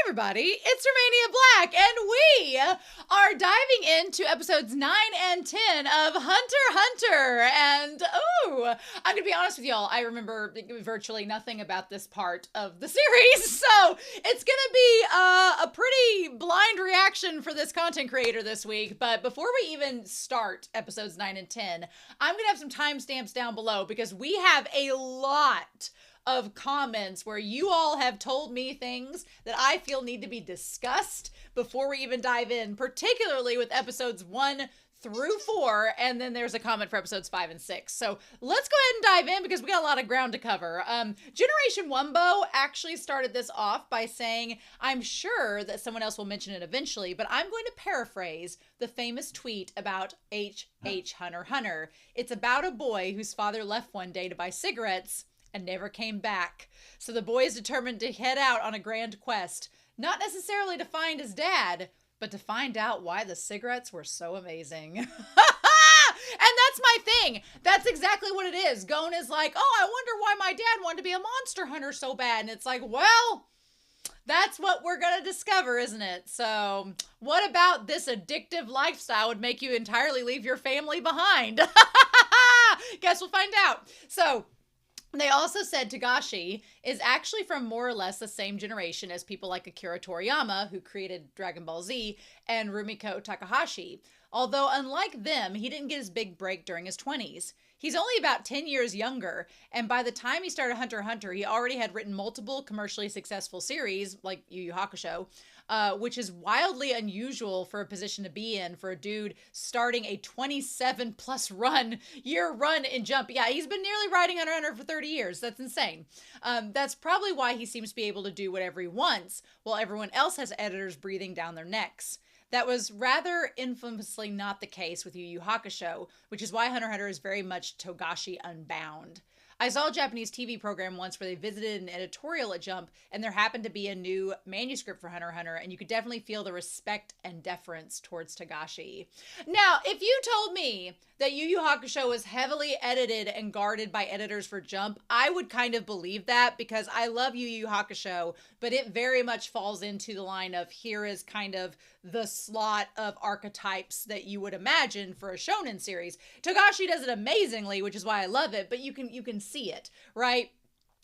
everybody, it's Romania Black, and we are diving into episodes 9 and 10 of Hunter x Hunter. And, I'm going to be honest with y'all, I remember virtually nothing about this part of the series, so it's going to be a pretty blind reaction for this content creator this week. But before we even start episodes 9 and 10, I'm going to have some timestamps down below because we have a lot of comments where you all have told me things that I feel need to be discussed before we even dive in, particularly with episodes 1 through 4, and then there's a comment for episodes 5 and 6. So let's go ahead and dive in because we got a lot of ground to cover. Generation Wumbo actually started this off by saying, I'm sure that someone else will mention it eventually, but I'm going to paraphrase the famous tweet about H Hunter x Hunter. It's about a boy whose father left one day to buy cigarettes and never came back. So the boy is determined to head out on a grand quest, not necessarily to find his dad, but to find out why the cigarettes were so amazing. And that's my thing. That's exactly what it is. Gon is like, oh, I wonder why my dad wanted to be a monster hunter so bad. And it's like, well, that's what we're going to discover, isn't it? So what about this addictive lifestyle would make you entirely leave your family behind? Guess we'll find out. So they also said Togashi is actually from more or less the same generation as people like Akira Toriyama, who created Dragon Ball Z, and Rumiko Takahashi. Although, unlike them, he didn't get his big break during his 20s. He's only about 10 years younger, and by the time he started Hunter x Hunter, he already had written multiple commercially successful series, like Yu Yu Hakusho, which is wildly unusual for a position to be in for a dude starting a 27-plus year run in Jump. Yeah, he's been nearly writing Hunter x Hunter for 30 years. That's insane. That's probably why he seems to be able to do whatever he wants, while everyone else has editors breathing down their necks. That was rather infamously not the case with Yu Yu Hakusho, which is why Hunter x Hunter is very much Togashi Unbound. I saw a Japanese TV program once where they visited an editorial at Jump, and there happened to be a new manuscript for Hunter x Hunter, and you could definitely feel the respect and deference towards Togashi. Now, if you told me that Yu Yu Hakusho was heavily edited and guarded by editors for Jump, I would kind of believe that because I love Yu Yu Hakusho, but it very much falls into the line of here is kind of the slot of archetypes that you would imagine for a shonen series. Togashi does it amazingly, which is why I love it, but you can see it, right?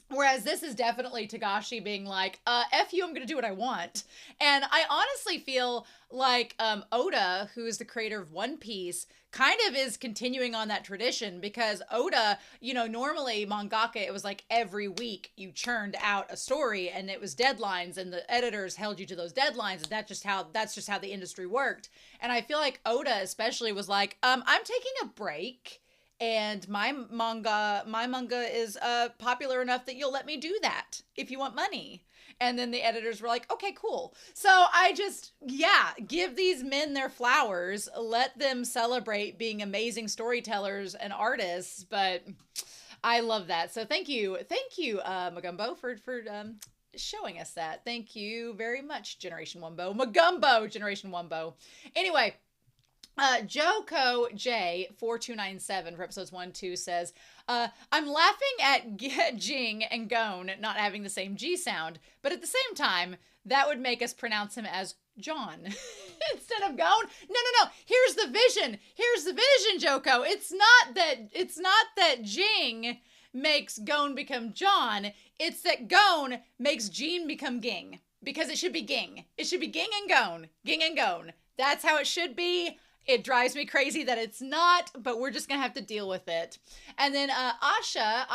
Whereas this is definitely Togashi being like, F you, I'm going to do what I want. And I honestly feel like Oda, who is the creator of One Piece, kind of is continuing on that tradition because Oda, normally mangaka, it was like every week you churned out a story and it was deadlines and the editors held you to those deadlines. And that's just how the industry worked. And I feel like Oda especially was like, I'm taking a break. And my manga is popular enough that you'll let me do that if you want money. And then the editors were like, okay, cool. So I just, give these men their flowers. Let them celebrate being amazing storytellers and artists. But I love that. So thank you, Magumbo, for showing us that. Thank you very much, Generation Wumbo. Magumbo, Generation Wumbo. Anyway. Joko J4297 for episodes 1 2 says, I'm laughing at Jing and Gon not having the same G sound, but at the same time, that would make us pronounce him as John instead of Gon. No. Here's the vision, Joko. It's not that Jing makes Gon become John. It's that Gon makes Jean become Ging because it should be Ging. It should be Ging and Gon. That's how it should be. It drives me crazy that it's not, but we're just going to have to deal with it. And then Asha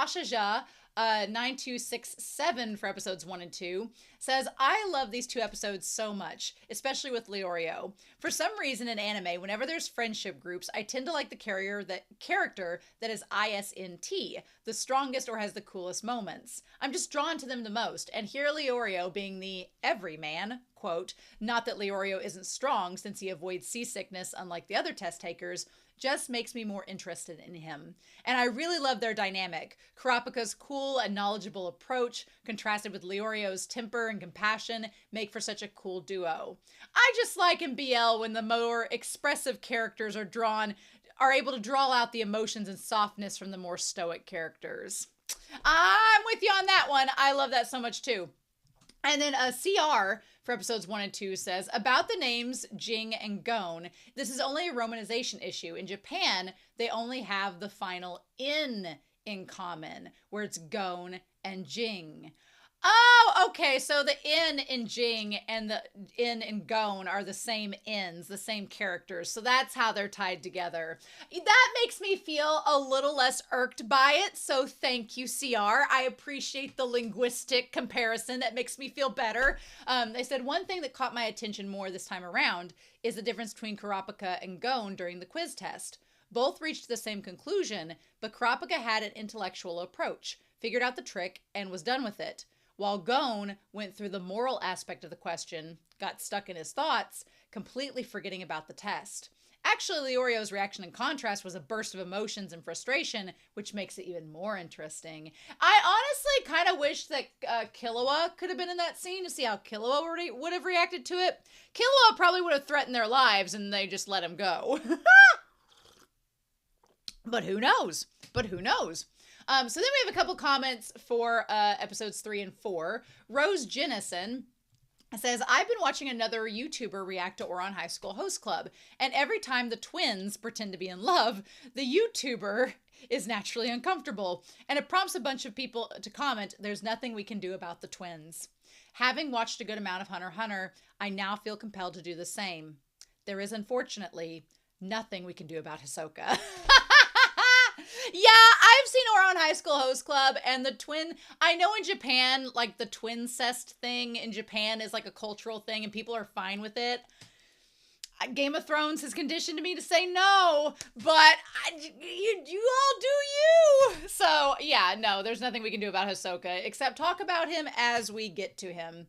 9267 for episodes 1 and 2 says, I love these 2 episodes so much, especially with Leorio. For some reason in anime, whenever there's friendship groups, I tend to like the character that is ISNT, the strongest or has the coolest moments. I'm just drawn to them the most. And here Leorio being the everyman, quote, not that Leorio isn't strong since he avoids seasickness unlike the other test takers, just makes me more interested in him. And I really love their dynamic. Kurapika's cool and knowledgeable approach, contrasted with Leorio's temper and compassion, make for such a cool duo. I just like in BL when the more expressive characters are able to draw out the emotions and softness from the more stoic characters. I'm with you on that one. I love that so much too. And then a CR for episodes 1 and 2 says, about the names Jing and Gon, this is only a romanization issue. In Japan, they only have the final in common, where it's Gon and Jing. Oh, okay. So the in Jing and the in Gon are the same ins, the same characters. So that's how they're tied together. That makes me feel a little less irked by it. So thank you, CR. I appreciate the linguistic comparison. That makes me feel better. They said one thing that caught my attention more this time around is the difference between Kurapika and Gon during the quiz test. Both reached the same conclusion, but Kurapika had an intellectual approach, figured out the trick, and was done with it. While Gon went through the moral aspect of the question, got stuck in his thoughts, completely forgetting about the test. Actually, Leorio's reaction in contrast was a burst of emotions and frustration, which makes it even more interesting. I honestly kind of wish that Killua could have been in that scene to see how Killua would have reacted to it. Killua probably would have threatened their lives and they just let him go. But who knows? So then we have a couple comments for episodes 3 and 4. Rose Jennison says, I've been watching another YouTuber react to Ouran High School Host Club, and every time the twins pretend to be in love, the YouTuber is naturally uncomfortable, and it prompts a bunch of people to comment, there's nothing we can do about the twins. Having watched a good amount of Hunter x Hunter, I now feel compelled to do the same. There is, unfortunately, nothing we can do about Hisoka. Yeah, I've seen Ouran High School Host Club, and the twin, I know in Japan, like the twincest thing in Japan is like a cultural thing and people are fine with it. Game of Thrones has conditioned me to say no, but you all do you. So yeah, no, there's nothing we can do about Hisoka except talk about him as we get to him.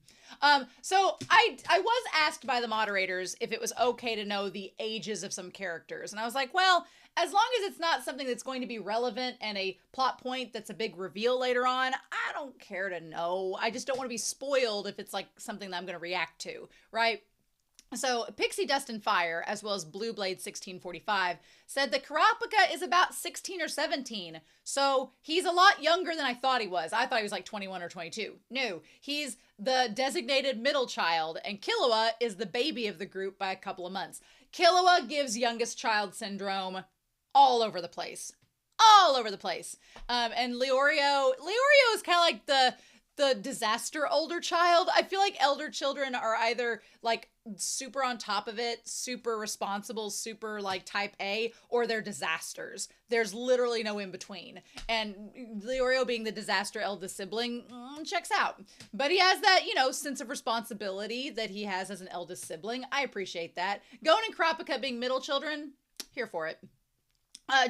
So I was asked by the moderators if it was okay to know the ages of some characters. And I was like, well, as long as it's not something that's going to be relevant and a plot point that's a big reveal later on, I don't care to know. I just don't want to be spoiled if it's like something that I'm going to react to, right? So Pixie Dust and Fire, as well as Blue Blade 1645, said that Kurapika is about 16 or 17. So he's a lot younger than I thought he was. I thought he was like 21 or 22. No, he's the designated middle child, and Killua is the baby of the group by a couple of months. Killua gives youngest child syndrome all over the place. All over the place. And Leorio is kind of like the disaster older child. I feel like elder children are either like super on top of it, super responsible, super like type A, or they're disasters. There's literally no in between. And Leorio being the disaster eldest sibling checks out. But he has that, sense of responsibility that he has as an eldest sibling. I appreciate that. Gon and Kurapika being middle children, here for it.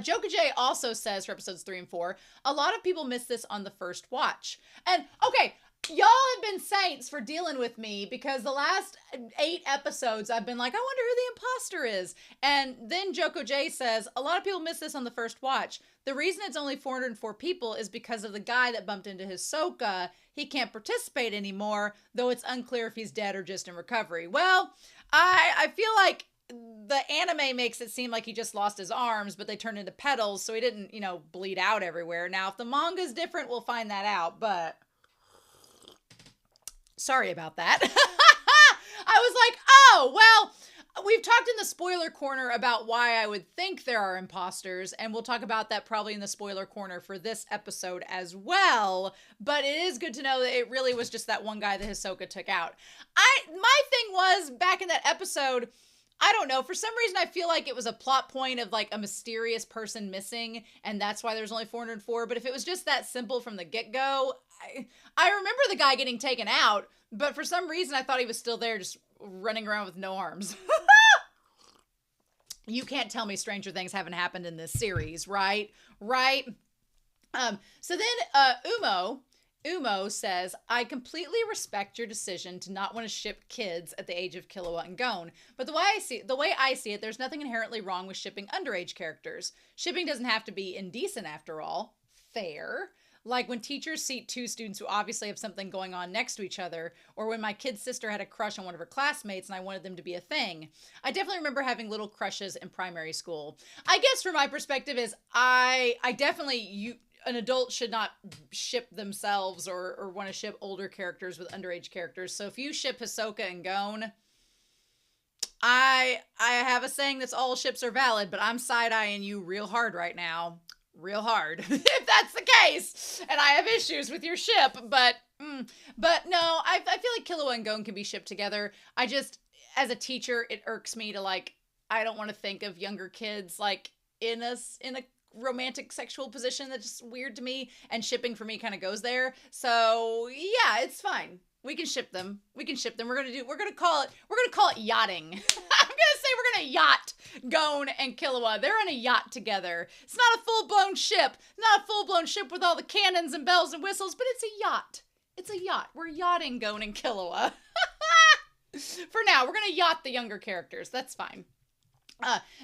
Joka J also says for episodes 3 and 4, a lot of people miss this on the first watch. And okay, y'all have been saints for dealing with me because the last 8 episodes I've been like, I wonder who the imposter is. And then Joka J says, a lot of people miss this on the first watch. The reason it's only 404 people is because of the guy that bumped into Hisoka. He can't participate anymore, though it's unclear if he's dead or just in recovery. Well, I feel like the anime makes it seem like he just lost his arms, but they turned into petals, so he didn't, bleed out everywhere. Now, if the manga's different, we'll find that out, but sorry about that. I was like, oh, well, we've talked in the spoiler corner about why I would think there are imposters, and we'll talk about that probably in the spoiler corner for this episode as well, but it is good to know that it really was just that one guy that Hisoka took out. My thing was, back in that episode, I don't know. For some reason, I feel like it was a plot point of like a mysterious person missing, and that's why there's only 404. But if it was just that simple from the get-go, I remember the guy getting taken out, but for some reason, I thought he was still there just running around with no arms. You can't tell me stranger things haven't happened in this series, right? Right? So then Umo says, I completely respect your decision to not want to ship kids at the age of Killua and Gon, but the way I see it, there's nothing inherently wrong with shipping underage characters. Shipping doesn't have to be indecent after all. Fair. Like when teachers seat 2 students who obviously have something going on next to each other, or when my kid's sister had a crush on one of her classmates and I wanted them to be a thing. I definitely remember having little crushes in primary school. I guess from my perspective is I definitely, an adult should not ship themselves or want to ship older characters with underage characters. So if you ship Hisoka and Gon, I have a saying that's all ships are valid, but I'm side-eyeing you real hard right now. Real hard. If that's the case. And I have issues with your ship, but no, I feel like Killua and Gon can be shipped together. I just, as a teacher, it irks me to like, I don't want to think of younger kids like in a romantic sexual position. That's just weird to me, and shipping for me kind of goes there. So yeah, it's fine. We can ship them. We're gonna call it yachting. I'm gonna say we're gonna yacht Gon and Killua. They're on a yacht together. It's not a full-blown ship. Not a full-blown ship with all the cannons and bells and whistles, but it's a yacht. It's a yacht. We're yachting Gon and Killua. For now, we're gonna yacht the younger characters. That's fine.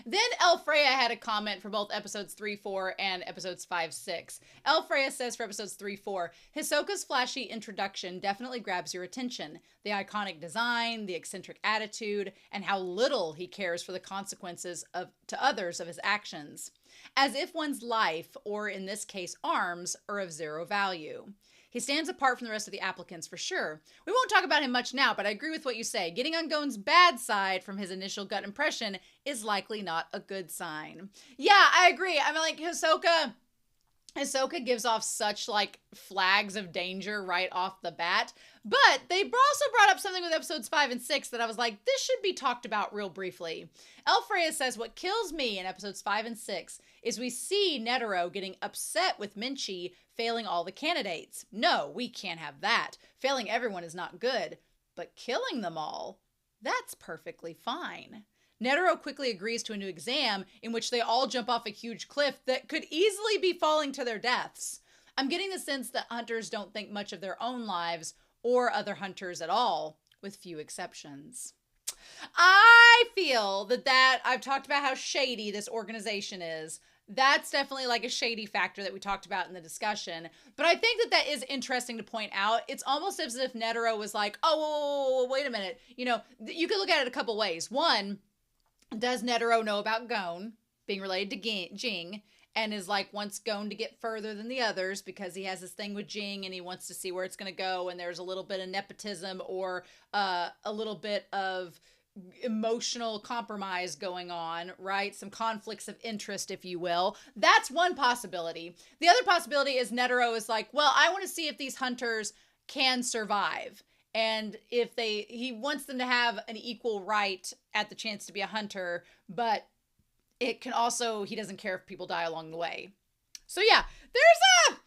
Then Elfreya had a comment for both episodes 3-4 and episodes 5-6. Elfreya says for episodes 3-4, Hisoka's flashy introduction definitely grabs your attention. The iconic design, the eccentric attitude, and how little he cares for the consequences to others of his actions. As if one's life, or in this case arms, are of zero value. He stands apart from the rest of the applicants for sure. We won't talk about him much now, but I agree with what you say. Getting on Gon's bad side from his initial gut impression is likely not a good sign. Yeah, I agree. I mean, like, Hisoka gives off such, like, flags of danger right off the bat. But they also brought up something with episodes 5 and 6 that I was like, this should be talked about real briefly. Elfreya says, what kills me in episodes 5 and 6 is we see Netero getting upset with Minchi failing all the candidates. No, we can't have that. Failing everyone is not good. But killing them all, that's perfectly fine. Netero quickly agrees to a new exam in which they all jump off a huge cliff that could easily be falling to their deaths. I'm getting the sense that hunters don't think much of their own lives or other hunters at all, with few exceptions. I feel that I've talked about how shady this organization is. That's definitely like a shady factor that we talked about in the discussion. But I think that is interesting to point out. It's almost as if Netero was like, oh, wait a minute. You know, you could look at it a couple ways. One, does Netero know about Gon being related to Jing? And is like, wants Gon to get further than the others because he has this thing with Jing and he wants to see where it's going to go. And there's a little bit of nepotism or a little bit of emotional compromise going on, right? Some conflicts of interest, if you will. That's one possibility. The other possibility is Netero is like, well, I want to see if these hunters can survive. And if he wants them to have an equal right at the chance to be a hunter, but it can also, he doesn't care if people die along the way. So yeah, there's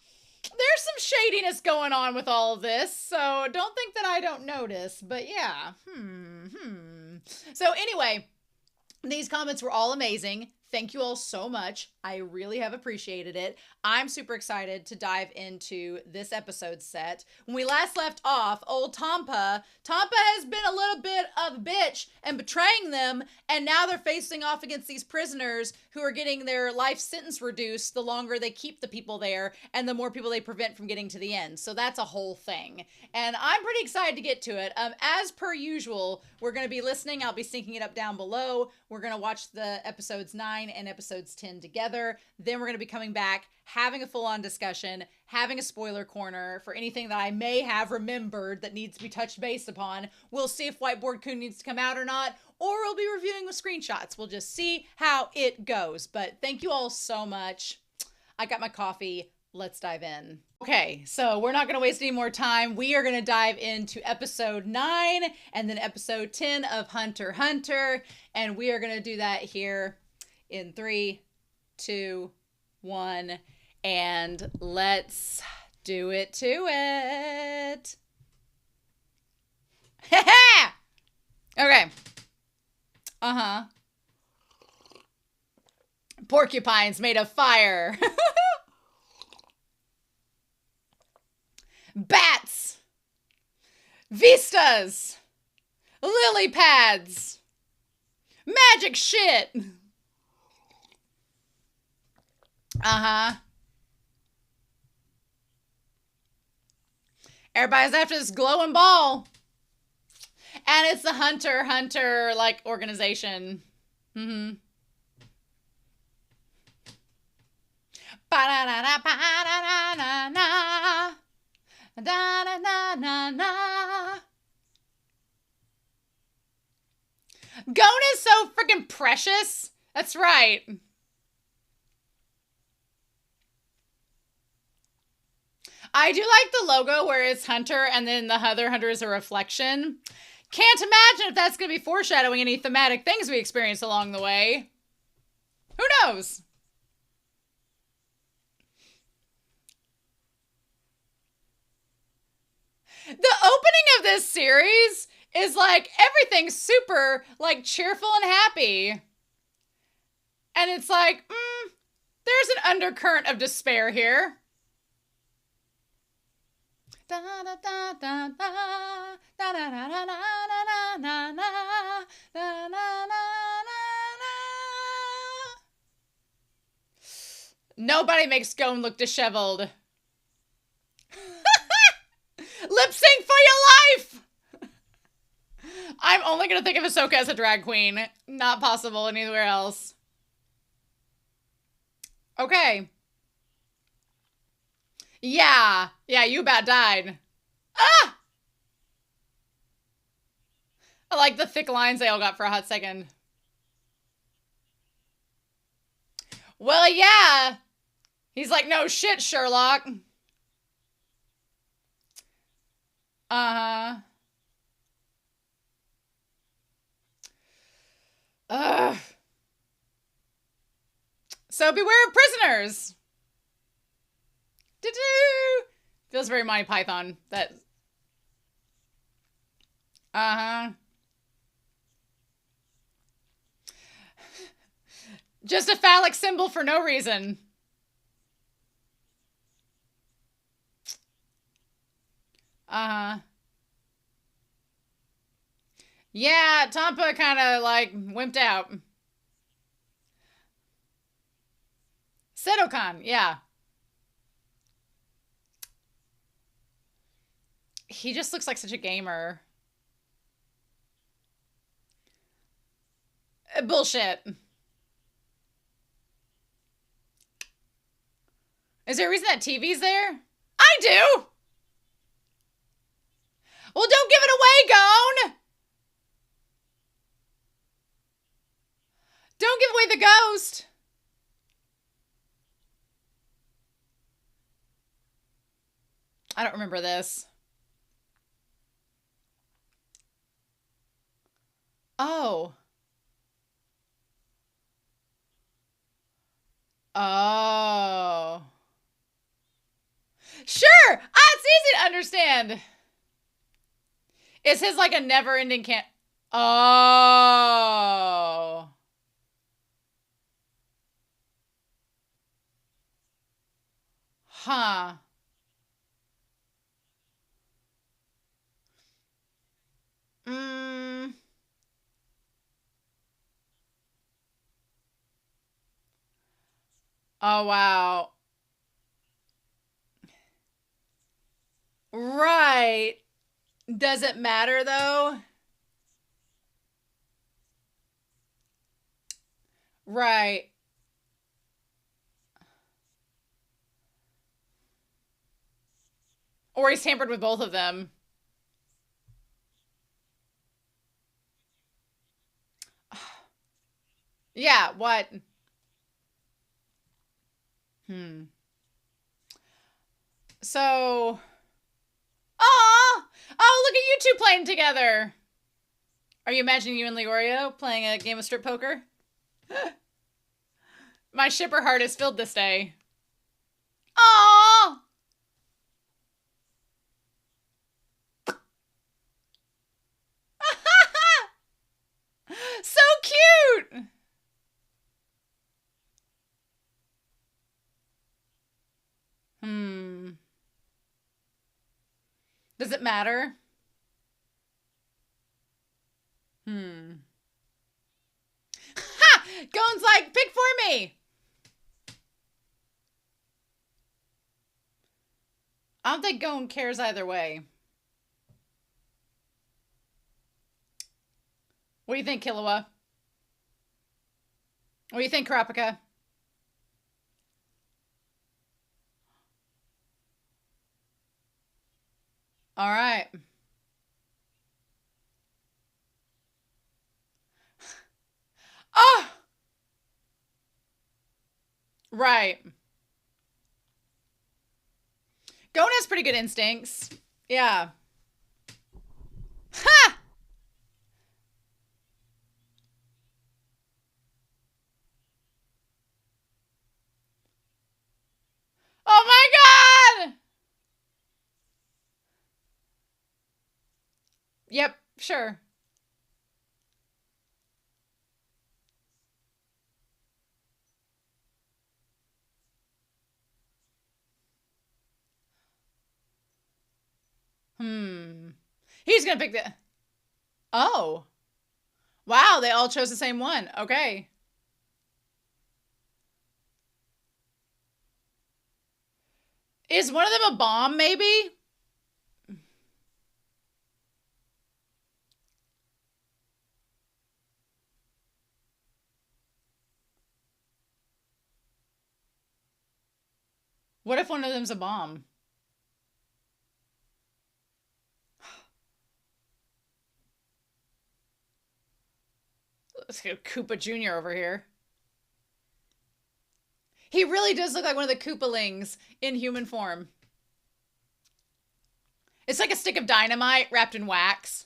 some shadiness going on with all of this. So don't think that I don't notice, but yeah. So anyway, these comments were all amazing. Thank you all so much. I really have appreciated it. I'm super excited to dive into this episode set. When we last left off, old Tampa has been a little bit of a bitch and betraying them, and now they're facing off against these prisoners who are getting their life sentence reduced the longer they keep the people there and the more people they prevent from getting to the end. So that's a whole thing. And I'm pretty excited to get to it. As per usual, we're going to be listening. I'll be syncing it up down below. We're going to watch the episodes 9 and episodes 10 together. Then we're going to be coming back, having a full-on discussion, having a spoiler corner for anything that I may have remembered that needs to be touched base upon. We'll see if Whiteboard Kun needs to come out or not, or we'll be reviewing with screenshots. We'll just see how it goes. But thank you all so much. I got my coffee. Let's dive in. Okay, so we're not going to waste any more time. We are going to dive into episode 9 and then episode 10 of Hunter x Hunter. And we are going to do that here in 3, 2, 1, and let's do it to it. Okay. Porcupines made of fire. Bats. Vistas. Lily pads. Magic shit. Everybody's after this glowing ball. And it's the Hunter x Hunter, like, organization. Ba Ba-da-da-da-ba-da-da-da-da. Da-da-da-da-da. Gon is so freaking precious. That's right. I do like the logo where it's Hunter and then the other Hunter is a reflection. Can't imagine if that's going to be foreshadowing any thematic things we experience along the way. Who knows? The opening of this series is like everything's super like cheerful and happy. And it's like, there's an undercurrent of despair here. Nobody makes Gon look disheveled. Lip sync for your life! I'm only going to think of Hisoka as a drag queen. Not possible anywhere else. Okay. Yeah. Yeah, you about died. Ah! I like the thick lines they all got for a hot second. Well, yeah. He's like, no shit, Sherlock. Uh-huh. Ugh. So beware of prisoners. Do-do. Feels very Monty Python. That. Uh-huh. Just a phallic symbol for no reason. Uh-huh. Yeah, Tampa kind of like wimped out. Sedokan, yeah. He just looks like such a gamer. Bullshit. Is there a reason that TV's there? I do! Well, don't give it away, Gon! Don't give away the ghost! I don't remember this. Oh. Oh. Sure! It's easy to understand. Is his like a never-ending Oh. Huh. Oh, wow. Right. Does it matter, though? Right. Or he's tampered with both of them. Yeah, what? So... Aw! Oh, look at you two playing together! Are you imagining you and Leorio playing a game of strip poker? My shipper heart is filled this day. Aww! So cute! Does it matter? Ha! Gon's like, pick for me! I don't think Gon cares either way. What do you think, Killua? What do you think, Kurapika? All right. Oh, right. Gon has pretty good instincts. Yeah. Ha! Oh my god! Yep, sure. Hmm. He's gonna pick the... Oh. Wow, they all chose the same one. Okay. Is one of them a bomb, maybe? What if one of them's a bomb? Let's get Koopa Jr. over here. He really does look like one of the Koopalings in human form. It's like a stick of dynamite wrapped in wax.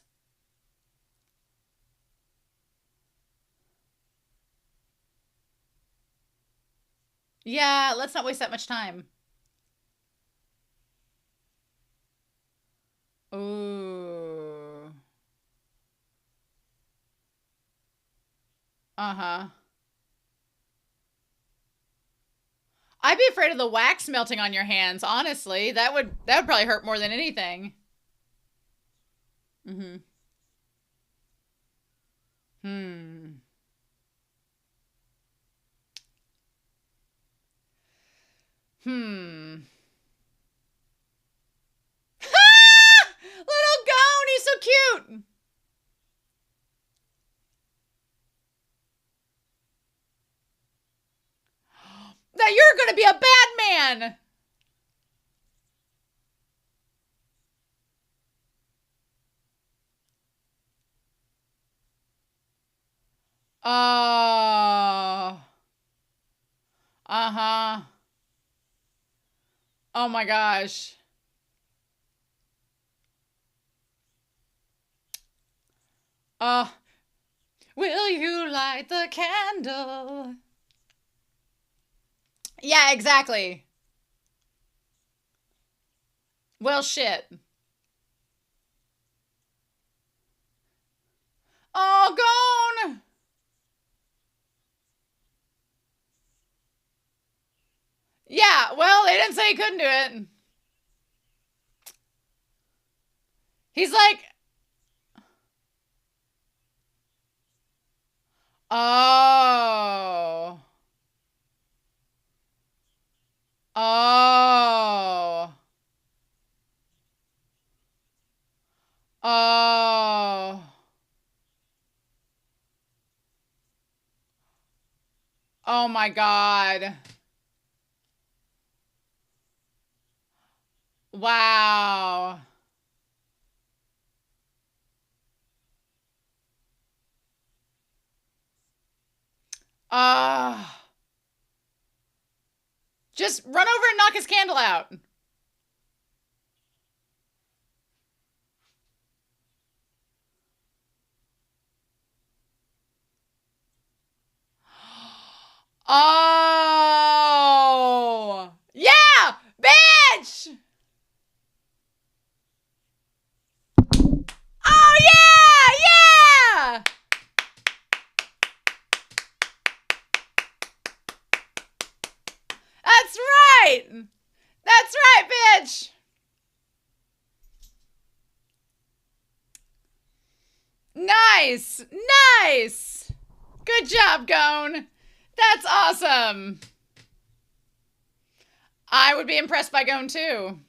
Yeah, let's not waste that much time. Ooh. Uh-huh. I'd be afraid of the wax melting on your hands, honestly. That would probably hurt more than anything. Mm-hmm. Hmm. Hmm. Little Gone, he's so cute. That you're gonna be a bad man. Oh. Uh-huh. Oh my gosh. Oh. Will you light the candle? Yeah, exactly. Well, shit. Oh, Gone. Yeah, well, they didn't say he couldn't do it. He's like, oh. Oh. Oh. Oh my god. Wow. Ah. Just run over and knock his candle out. Oh. Yeah, bitch. Oh yeah, yeah. That's right. That's right, bitch. Nice. Nice. Good job, Gone. That's awesome. I would be impressed by Gone too.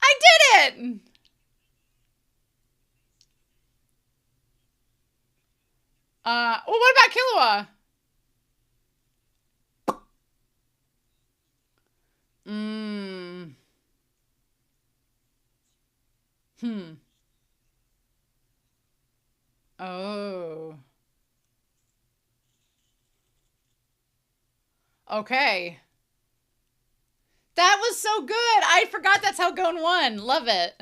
I did it. Well, what about Killua? Mmm. Oh. Okay. That was so good. I forgot that's how Gon won. Love it.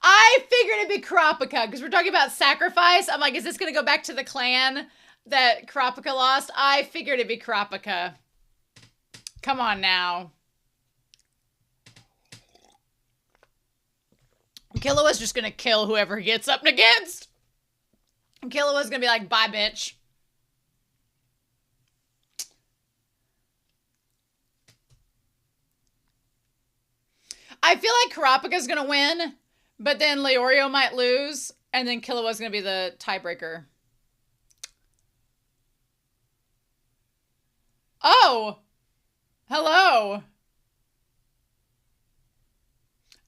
I figured it'd be Kurapika because we're talking about sacrifice. I'm like, is this going to go back to the clan that Kurapika lost? I figured it'd be Kurapika. Come on now. Killua's just going to kill whoever he gets up against. Killua's going to be like, bye, bitch. I feel like Kurapika's going to win, but then Leorio might lose, and then Killua's going to be the tiebreaker. Oh! Hello!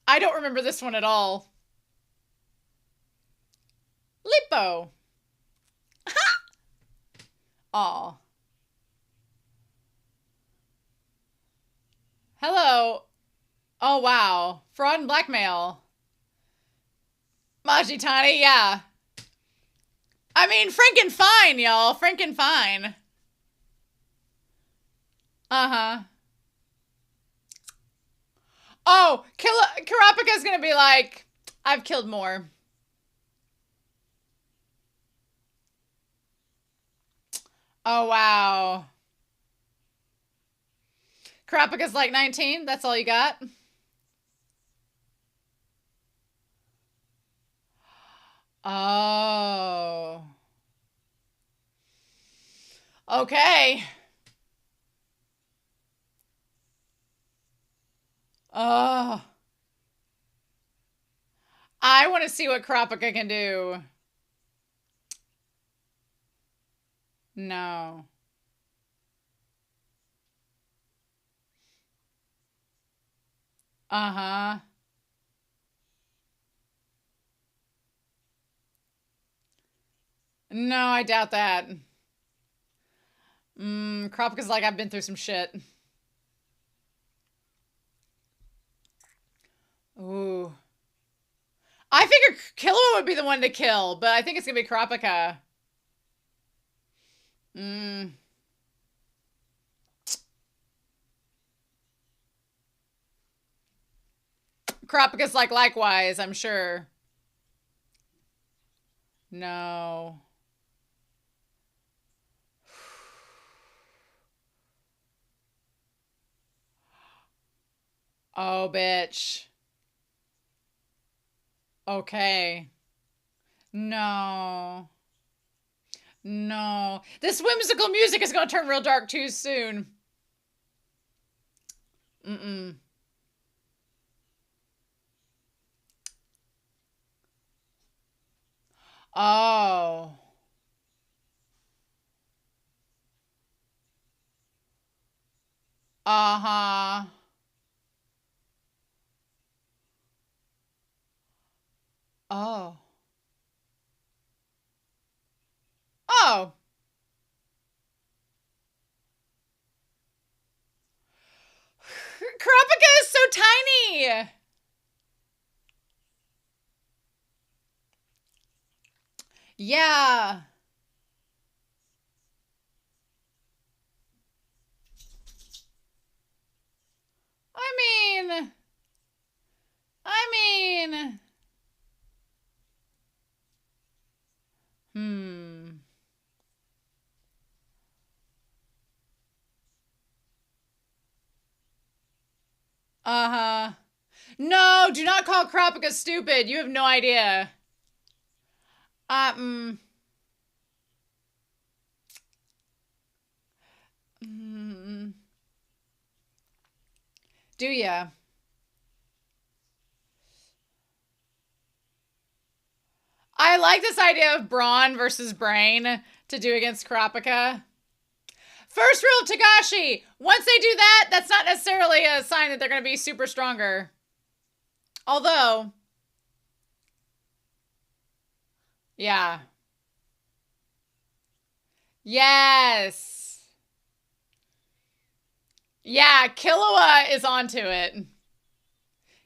I don't remember this one at all. Lippo! Aw. Hello. Oh, wow. Fraud and blackmail. Majitani, yeah. I mean, Franken fine, y'all. Franken fine. Uh-huh. Oh, Kurapika's gonna be like, I've killed more. Oh, wow. Kurapika's like 19? That's all you got? Oh. Okay. Oh. I want to see what Kurapika can do. No. Uh-huh. No, I doubt that. Kurapika's like, I've been through some shit. Ooh. I figured Killua would be the one to kill, but I think it's gonna be Kurapika. Kurapika's like, likewise, I'm sure. No. Oh, bitch. Okay. No. No. This whimsical music is going to turn real dark too soon. Mm-mm. Oh. Uh-huh. Oh. Oh. Kurapika is so tiny. Yeah. I mean. Uh-huh. No, do not call Kurapika stupid. You have no idea. Do ya? I like this idea of brawn versus brain to do against Kurapika. First rule of Togashi. Once they do that, that's not necessarily a sign that they're going to be super stronger. Although, yeah. Yes. Yeah, Killua is onto it.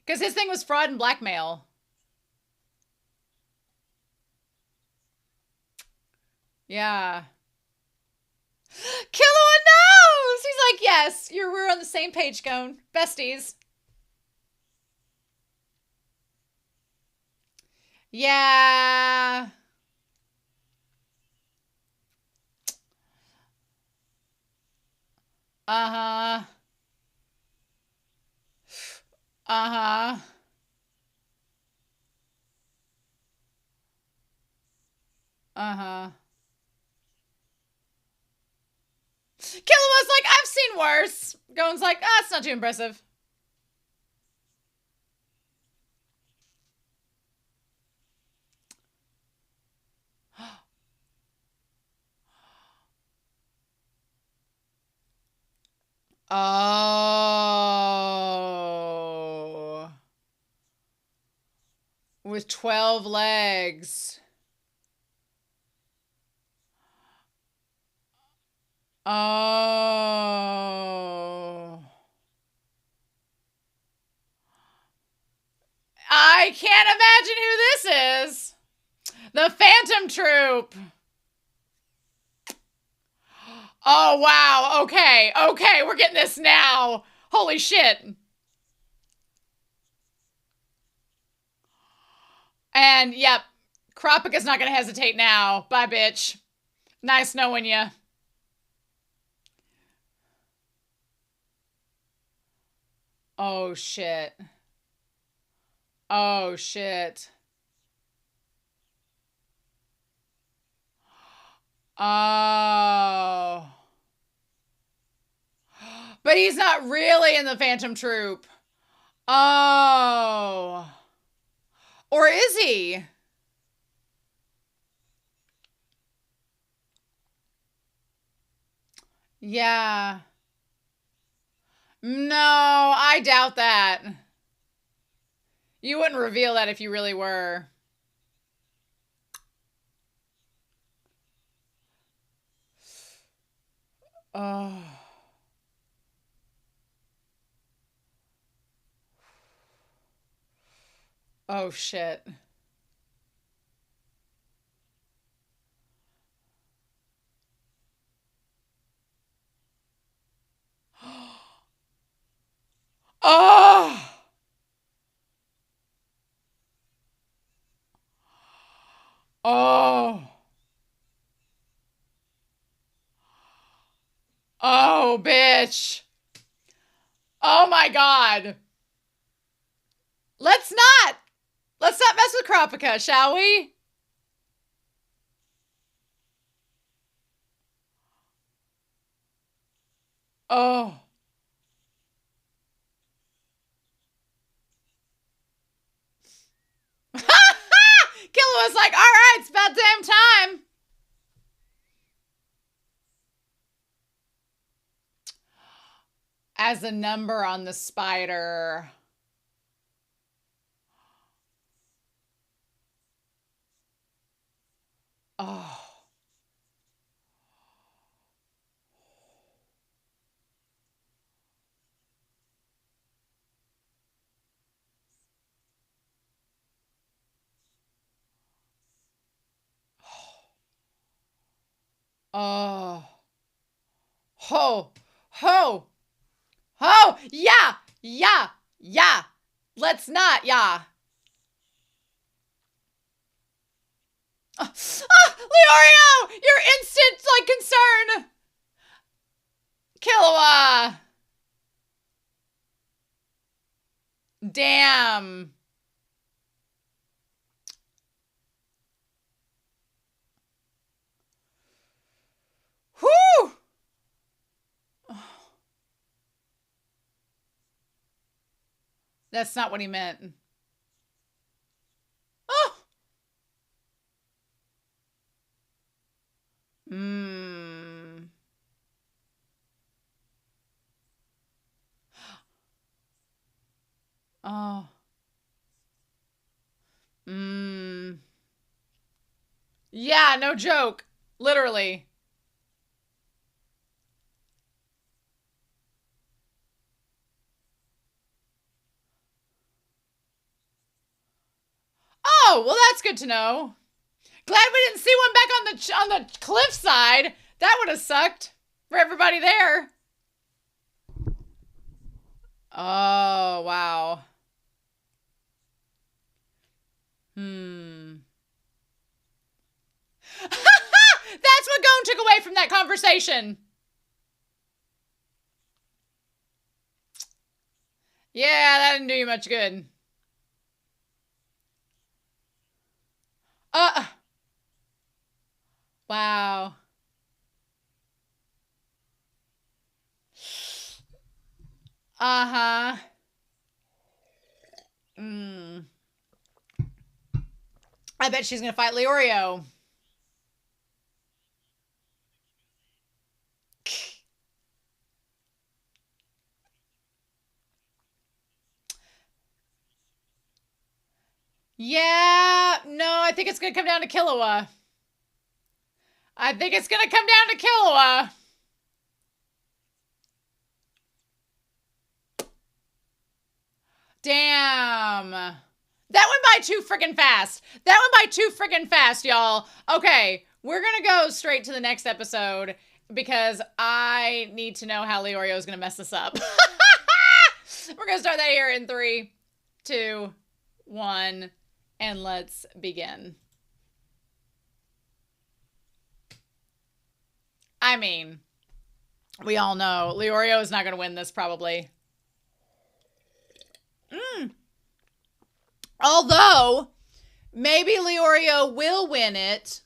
Because his thing was fraud and blackmail. Yeah. Killua knows! He's like, yes, we're on the same page, Gon. Besties. Yeah. Uh-huh. Uh-huh. Uh-huh. Killua's like, I've seen worse. Gon's like, it's not too impressive. Oh. With 12 legs. Oh. I can't imagine who this is. The Phantom Troop. Oh, wow. Okay. Okay. We're getting this now. Holy shit. And, yep. Kurapika's not going to hesitate now. Bye, bitch. Nice knowing you. Oh, shit. Oh, shit. Oh. But he's not really in the Phantom Troop. Oh. Or is he? Yeah. No, I doubt that. You wouldn't reveal that if you really were. Oh. Oh, shit. Oh. Oh. Oh, bitch. Oh my god. Let's not. Let's not mess with Kurapika, shall we? Oh. Killua's like, all right, it's about damn time. As a number on the spider. Oh. Oh. Ho. Ho. Ho. Yeah. Yeah. Yeah. Let's not. Yeah. Leorio! Your instant, concern! Killua! Damn. Whew! That's not what he meant. Oh! Mmm. Oh. Mmm. Yeah, no joke. Literally. Oh, well, that's good to know. Glad we didn't see one back on the cliffside. That would have sucked for everybody there. Oh, wow. That's what Gon took away from that conversation. Yeah, that didn't do you much good. Wow. Uh-huh. I bet she's gonna fight Leorio. Yeah, no, I think it's gonna come down to Killua. I think it's gonna come down to Killua. Damn. That went by too freaking fast. That went by too freaking fast, y'all. Okay, we're gonna go straight to the next episode because I need to know how Leorio is gonna mess this up. We're gonna start that here in 3, 2, 1, and let's begin. I mean, we all know Leorio is not gonna win this probably. Although, maybe Leorio will win it,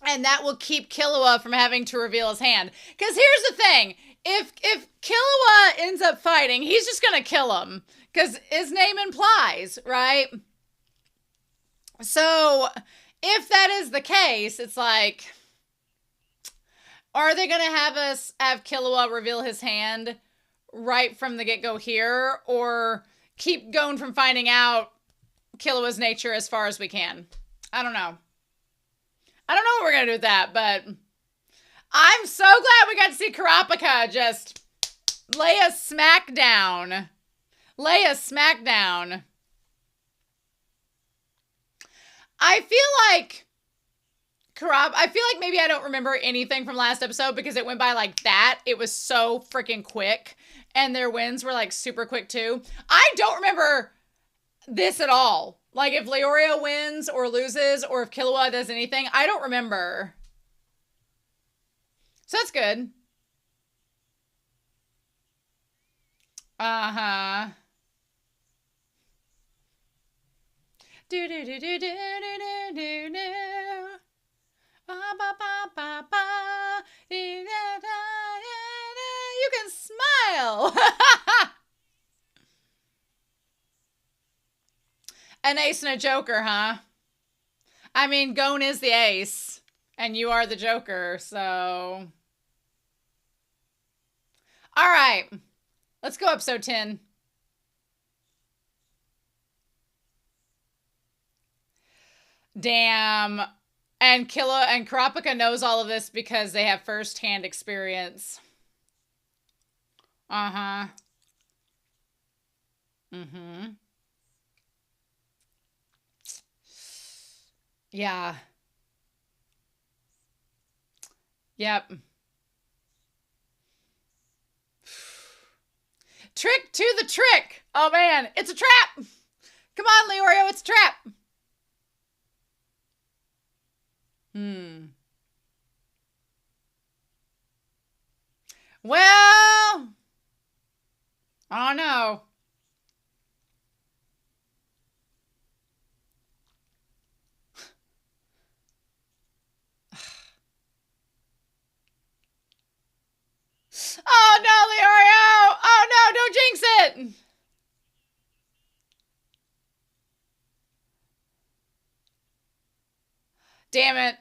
and that will keep Killua from having to reveal his hand. Because here's the thing. If Killua ends up fighting, he's just going to kill him. Because his name implies, right? So, if that is the case, it's like, are they going to have Killua reveal his hand right from the get-go here? Or keep going from finding out Killua's nature as far as we can? I don't know. I don't know what we're going to do with that, but I'm so glad we got to see Kurapika just lay a smack down. Lay a smack down. I feel like maybe I don't remember anything from last episode because it went by like that. It was so freaking quick. And their wins were like super quick too. I don't remember this at all. Like if Leorio wins or loses or if Killua does anything, I don't remember. So that's good. Uh-huh. Do do do do do do do do do. Ba ba ba ba ba. You can smile. An ace and a joker, huh? I mean, Gon is the ace, and you are the joker, so... Alright. Let's go episode 10. Damn. And Killua and Kurapika knows all of this because they have first-hand experience. Uh-huh. Mm-hmm. Yeah. Yep. Trick to the trick. Oh, man. It's a trap. Come on, Leorio. It's a trap. Well, I don't know. Oh, no, Leorio. Oh, no, don't jinx it. Damn it.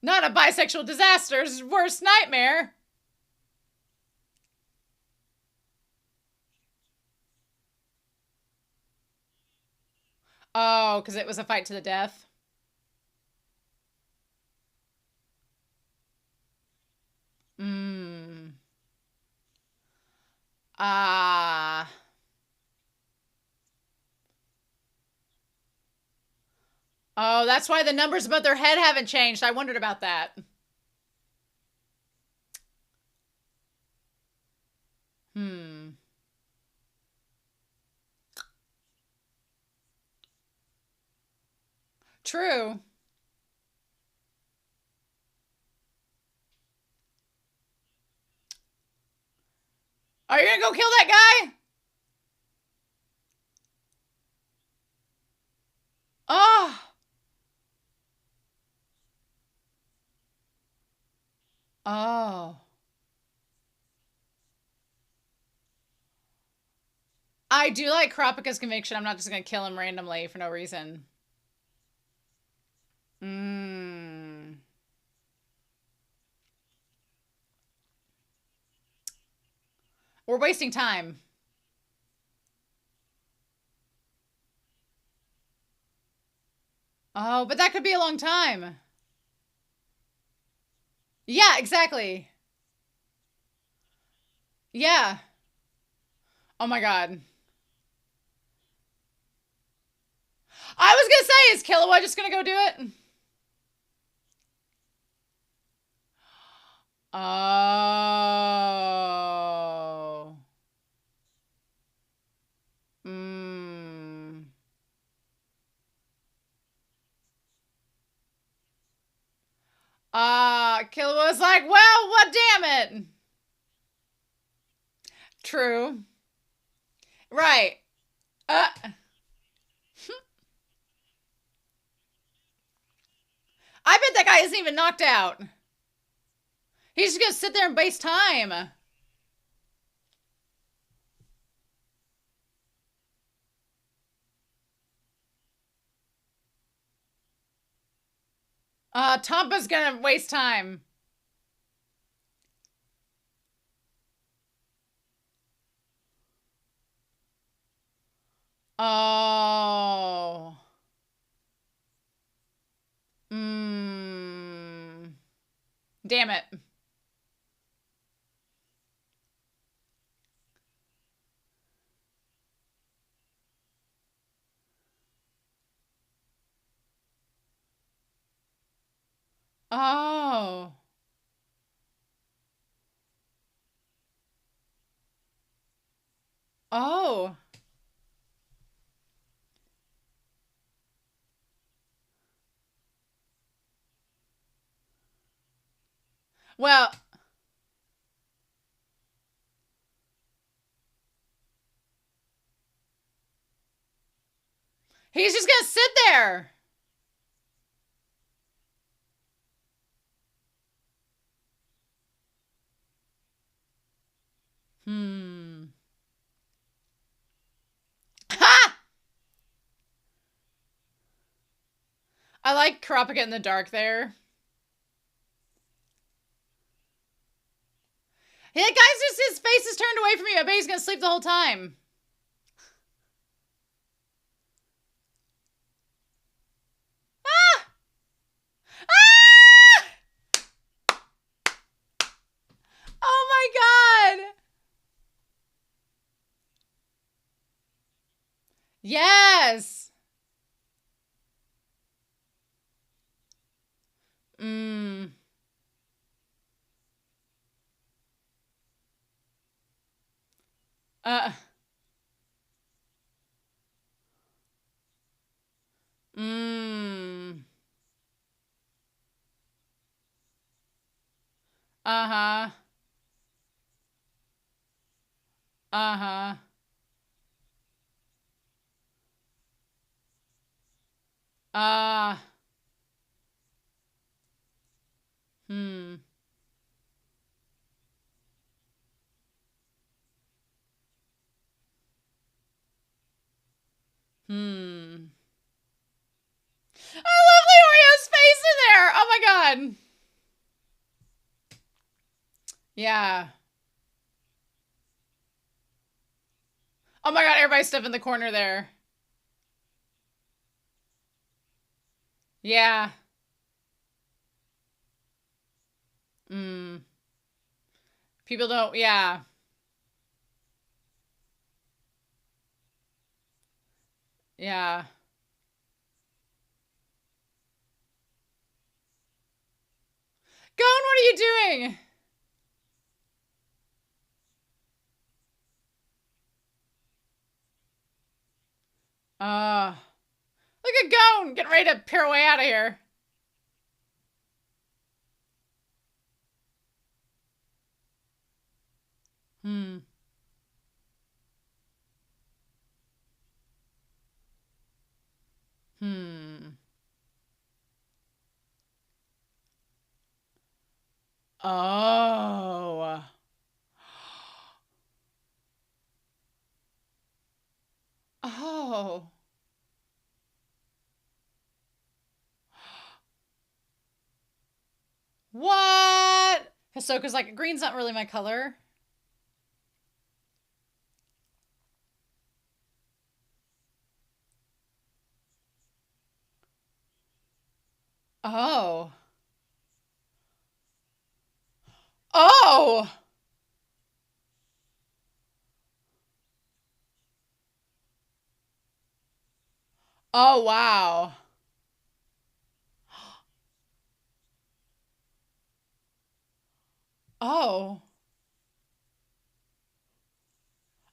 Not a bisexual disaster's worst nightmare. Oh, because it was a fight to the death. Ah. Oh, that's why the numbers above their head haven't changed. I wondered about that. Hmm. True. Are you gonna go kill that guy? Oh. Oh. I do like Kurapika's conviction. I'm not just gonna kill him randomly for no reason. Mmm. We're wasting time. Oh, but that could be a long time. Yeah, exactly. Yeah. Oh my god. I was gonna say, is Killua just gonna go do it? Oh. Mmm. Killua's like, well, what damn it. True. Right. Uh. I bet that guy isn't even knocked out. He's just gonna sit there and waste time. Tampa's gonna waste time. Oh. Mmm. Damn it. Oh. Oh. Well, he's just gonna sit there. Hmm. Ha! I like Kurapika in the dark there. Hey, that guy's just, his face is turned away from you. I bet he's gonna sleep the whole time. Ah! Ah! Oh my god! Yes! Mmm. Uh. Mmm. Uh-huh. Uh-huh. Uh. Hmm. Hmm. I love Leorio's face in there! Oh my god! Yeah. Oh my god, everybody's stuff in the corner there. Yeah. Mm. People don't, yeah. Yeah. Gon, what are you doing? Look at Gon getting ready to peer way out of here. Hmm. Hmm. Oh. Oh. What? Hisoka's like, green's not really my color. Oh. Oh. Oh, wow. Oh.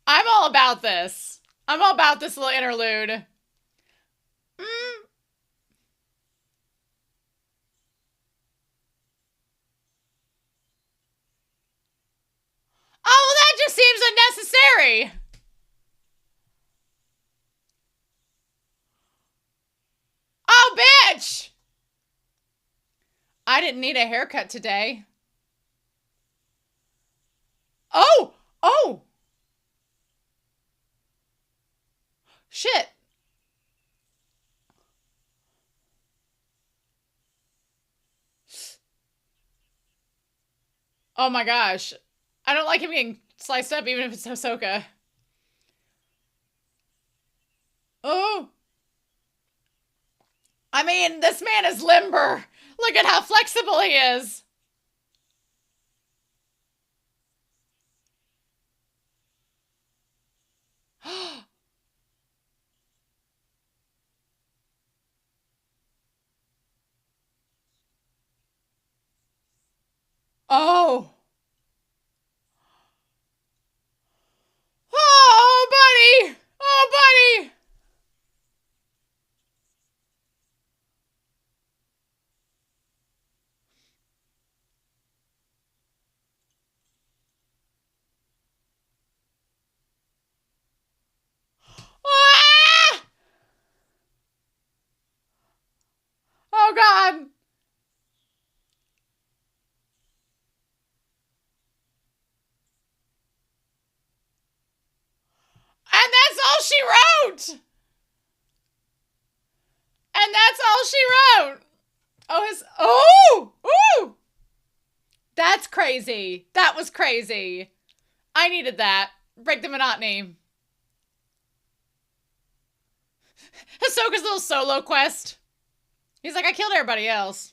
I'm all about this. I'm all about this little interlude. Mm. Oh, that just seems unnecessary. Oh, bitch. I didn't need a haircut today. Oh. Oh. Shit. Oh my gosh. I don't like him getting sliced up even if it's Hisoka. Oh. I mean, this man is limber. Look at how flexible he is. Oh. Oh, buddy. Oh, buddy. Ah! Oh, God. And that's all she wrote. And that's all she wrote. Oh, his. Oh! Ooh! That's crazy. That was crazy. I needed that. Break the monotony. Hisoka's little solo quest. He's like, I killed everybody else.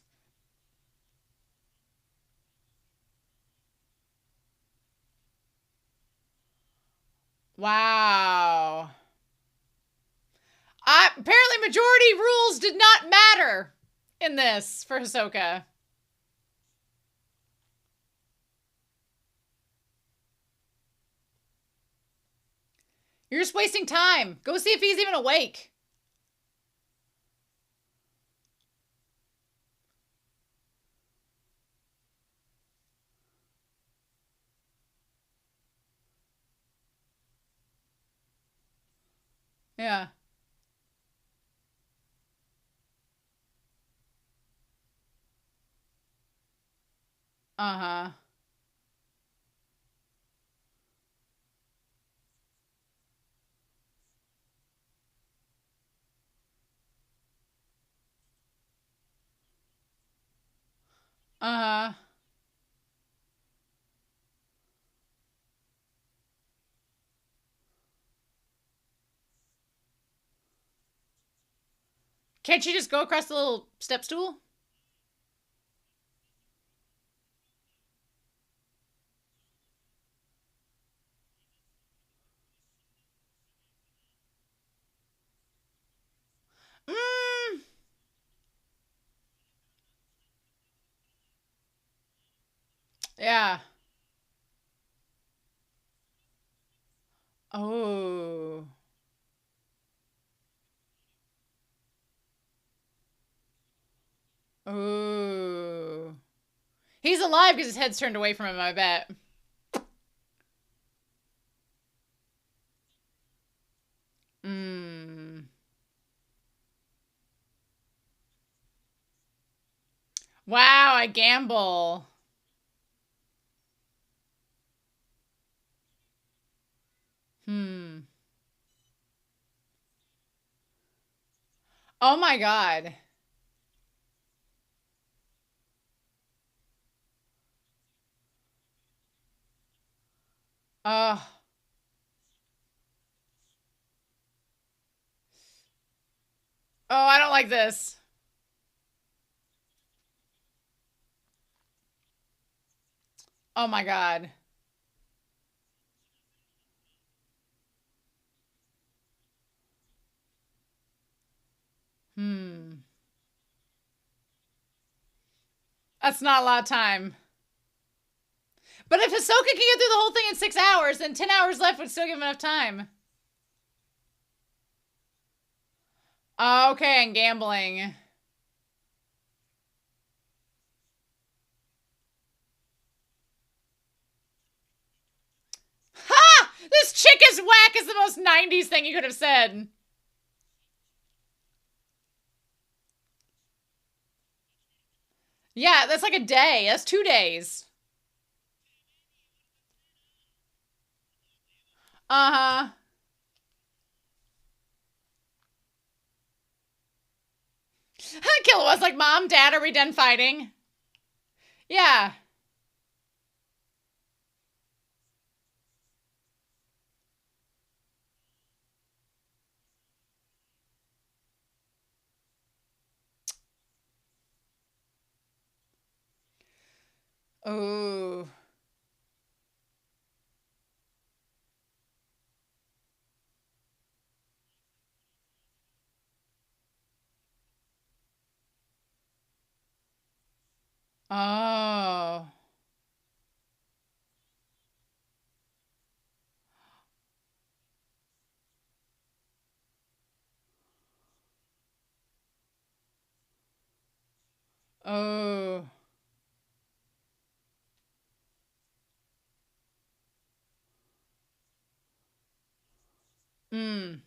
Wow. Apparently majority rules did not matter in this for Hisoka. You're just wasting time. Go see if he's even awake. Yeah. Uh-huh. Uh-huh. Can't you just go across the little step stool? Mm. Yeah. Oh. Oh. He's alive because his head's turned away from him, I bet. Mm. Wow, I gamble. Hmm. Oh my God. Oh. Oh, I don't like this. Oh my God. Hmm. That's not a lot of time. But if Hisoka can get through the whole thing in 6 hours, then 10 hours left would still give him enough time. Okay, and gambling. Ha! This chick is whack is the most 90s thing you could have said. Yeah, that's like a day. That's 2 days. Uh-huh. Killua was like, Mom, Dad, are we done fighting? Yeah. Oh. Oh. Oh. Mm.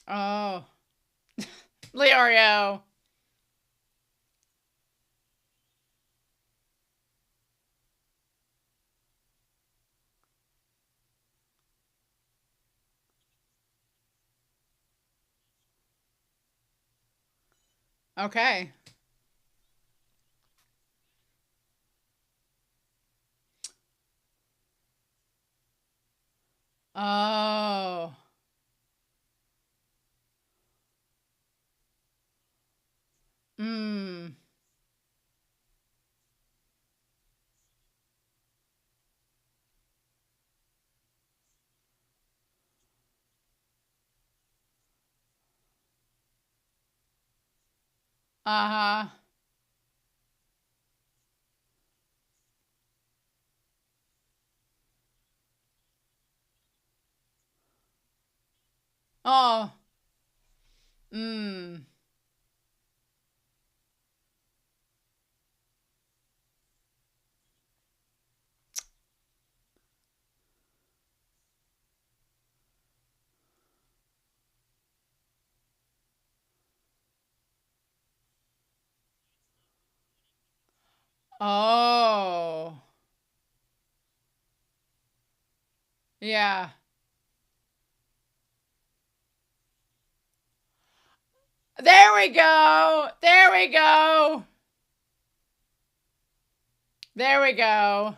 Oh. Leorio. Okay. Oh. Mm. Uh-huh. Oh. Mm. Oh. Yeah. There we go. There we go. There we go.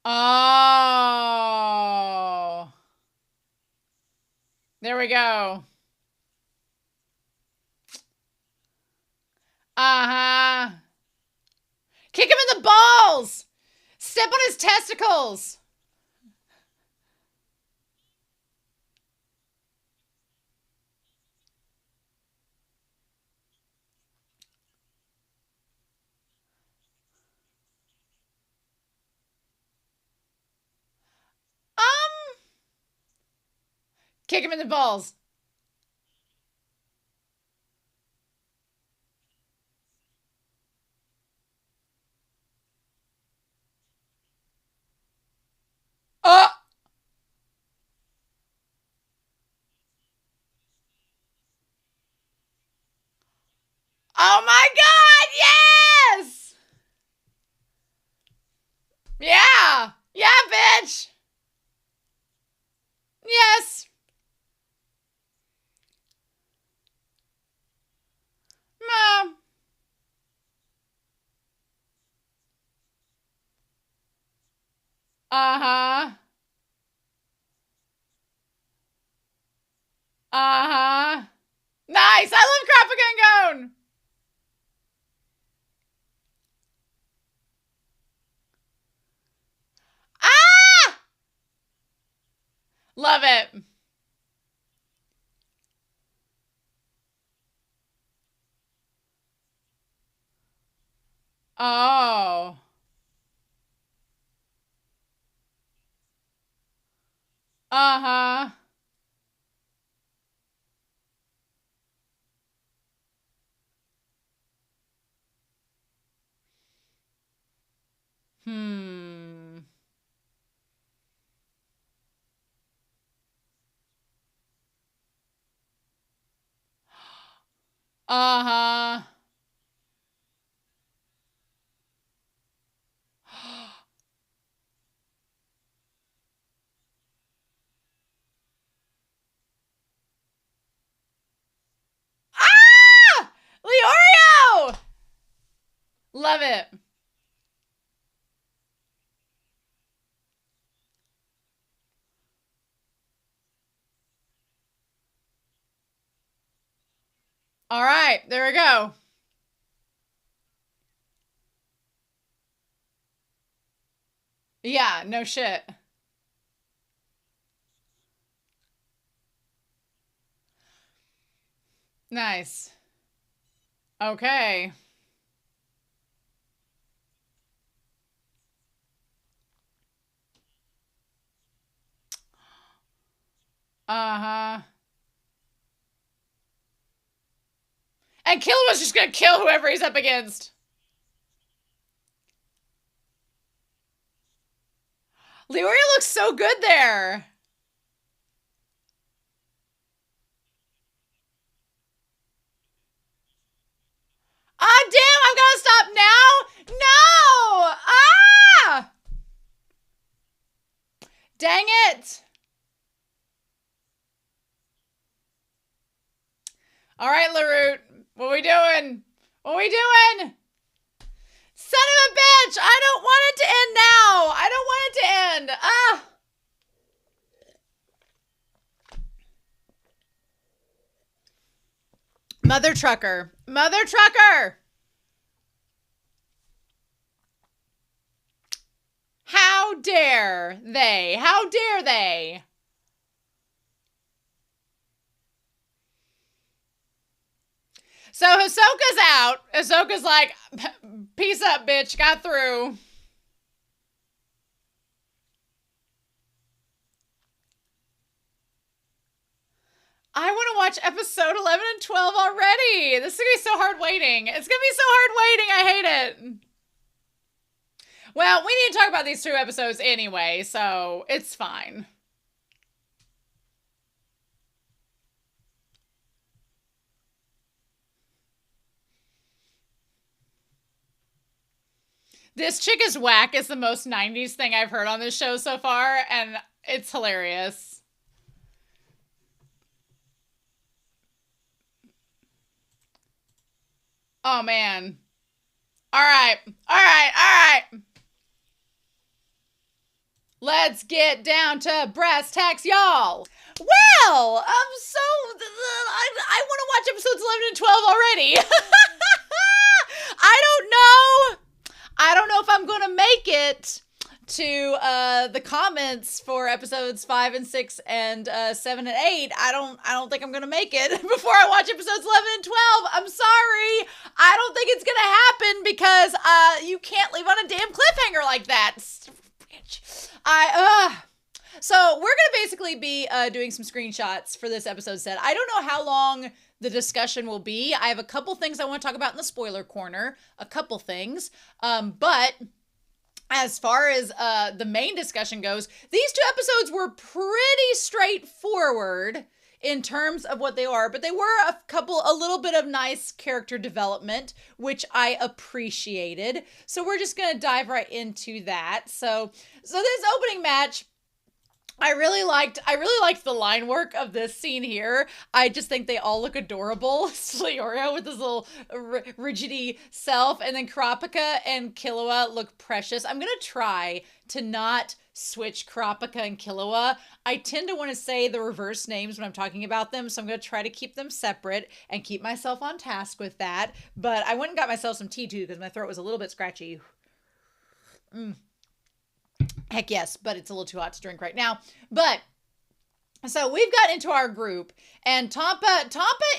Oh. There we go. Uh-huh. Kick him in the balls. Step Step on his testicles. Kick him in the balls. Oh! Oh my God, yes! Yeah! Yeah, bitch! Yes! Mom. Uh-huh. Uh-huh. Nice! I love Kurapika and Gon! Ah! Love it. Oh. Uh-huh. Hmm. Uh-huh. Ah! Leorio! Love it. All right, there we go. Yeah, no shit. Nice. Okay. Uh-huh. And Killua's just gonna kill whoever he's up against. Leorio looks so good there. Ah, damn, I'm gonna stop now? No! Ah! Dang it. All right, LaRoot. What we doing? What we doing? Son of a bitch! I don't want it to end now! I don't want it to end! Ah! Mother trucker. Mother trucker! How dare they? How dare they? So Hisoka's out. Hisoka's like, peace up, bitch. Got through. I want to watch episode 11 and 12 already. This is going to be so hard waiting. It's going to be so hard waiting. I hate it. Well, we need to talk about these 2 episodes anyway, so it's fine. This chick is whack is the most 90s thing I've heard on this show so far, and it's hilarious. Oh, man. All right. All right. All right. Let's get down to brass tacks, y'all. Well, I want to watch episodes 11 and 12 already. I don't know if I'm going to make it into the comments for episodes 5 and 6 and 7 and 8, I don't think I'm gonna make it before I watch episodes 11 and 12. I'm sorry. I don't think it's gonna happen because you can't leave on a damn cliffhanger like that. So we're gonna basically be doing some screenshots for this episode set. I don't know how long the discussion will be. I have a couple things I want to talk about in the spoiler corner. A couple things. But as far as the main discussion goes, these 2 episodes were pretty straightforward in terms of what they are, but they were a little bit of nice character development, which I appreciated. So we're just going to dive right into that. So this opening match, I really liked the line work of this scene here. I just think they all look adorable. Leorio with his little rigidy self, and then Kurapika and Killua look precious. I'm gonna try to not switch Kurapika and Killua. I tend to want to say the reverse names when I'm talking about them, so I'm gonna try to keep them separate and keep myself on task with that. But I went and got myself some tea too because my throat was a little bit scratchy. Heck yes, but it's a little too hot to drink right now. But so we've got into our group, and Tampa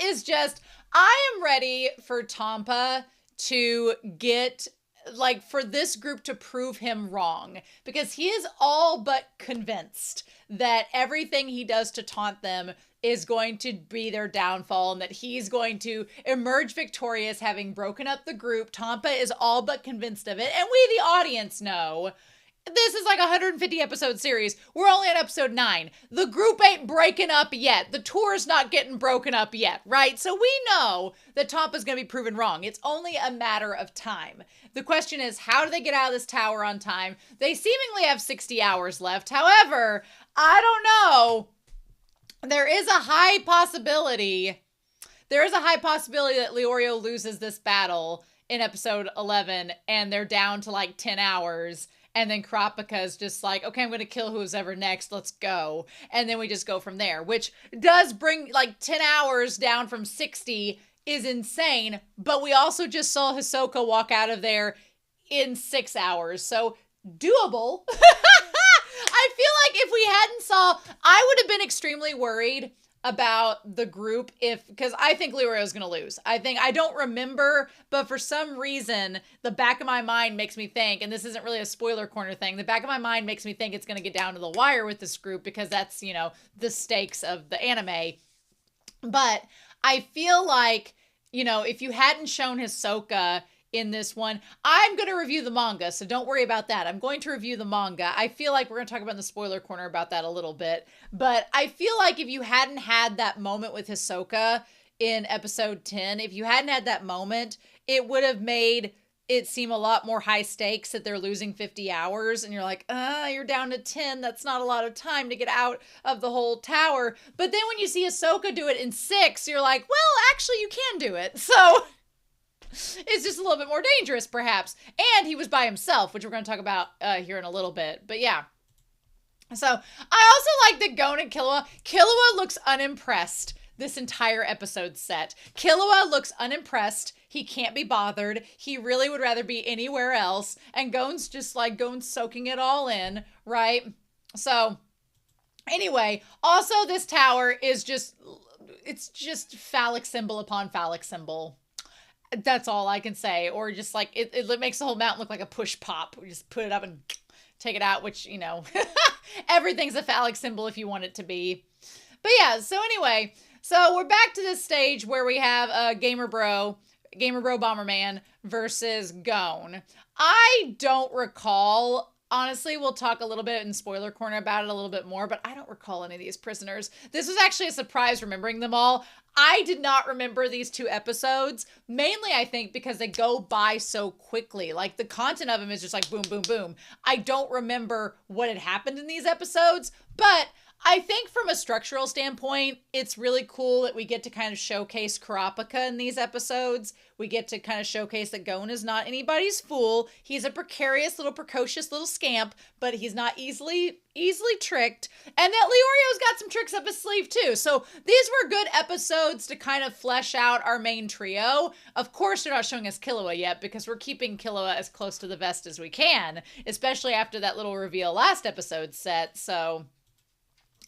is just, I am ready for Tampa to get, like, for this group to prove him wrong, because he is all but convinced that everything he does to taunt them is going to be their downfall and that he's going to emerge victorious having broken up the group. Tampa is all but convinced of it, and we, the audience, know this is like a 150 episode series. We're only on episode 9. The group ain't breaking up yet. The tour's not getting broken up yet, right? So we know that Tampa's going to be proven wrong. It's only a matter of time. The question is, how do they get out of this tower on time? They seemingly have 60 hours left. However, I don't know. There is a high possibility that Leorio loses this battle in episode 11 and they're down to like 10 hours. And then Kurapika is just like, okay, I'm going to kill who's ever next. Let's go. And then we just go from there, which does bring like 10 hours down from 60 is insane. But we also just saw Hisoka walk out of there in 6 hours. So doable. I feel like if we hadn't saw, I would have been extremely worried about the group because I think Leorio is going to lose. I don't remember, but for some reason, the back of my mind makes me think, and this isn't really a spoiler corner thing, the back of my mind makes me think it's going to get down to the wire with this group because that's, the stakes of the anime. But I feel like, if you hadn't shown Hisoka in this one, I'm going to review the manga, so don't worry about that. I'm going to review the manga. I feel like we're going to talk about in the spoiler corner about that a little bit, but I feel like if you hadn't had that moment with Hisoka in episode 10, if you hadn't had that moment, it would have made it seem a lot more high stakes that they're losing 50 hours and you're like, you're down to 10. That's not a lot of time to get out of the whole tower. But then when you see Hisoka do it in 6, you're like, well, actually you can do it. So it's just a little bit more dangerous, perhaps. And he was by himself, which we're going to talk about here in a little bit. But yeah. So I also like that Gon and Killua looks unimpressed this entire episode set. Killua looks unimpressed. He can't be bothered. He really would rather be anywhere else. And Gon's just like, Gon's soaking it all in, right? So anyway, also this tower is it's just phallic symbol upon phallic symbol. That's all I can say. Or just like, it makes the whole mountain look like a push pop. We just put it up and take it out, which, everything's a phallic symbol if you want it to be. But yeah, so anyway, so we're back to this stage where we have Gamer Bro Bomberman versus Gon. I don't recall, honestly, we'll talk a little bit in spoiler corner about it a little bit more, but I don't recall any of these prisoners. This was actually a surprise remembering them all. I did not remember these 2 episodes, mainly I think because they go by so quickly. Like the content of them is just like boom, boom, boom. I don't remember what had happened in these episodes, but I think from a structural standpoint, it's really cool that we get to kind of showcase Kurapika in these episodes. We get to kind of showcase that Gon is not anybody's fool. He's a precarious little precocious little scamp, but he's not easily tricked. And that Leorio's got some tricks up his sleeve too. So these were good episodes to kind of flesh out our main trio. Of course, they're not showing us Killua yet because we're keeping Killua as close to the vest as we can, especially after that little reveal last episode set.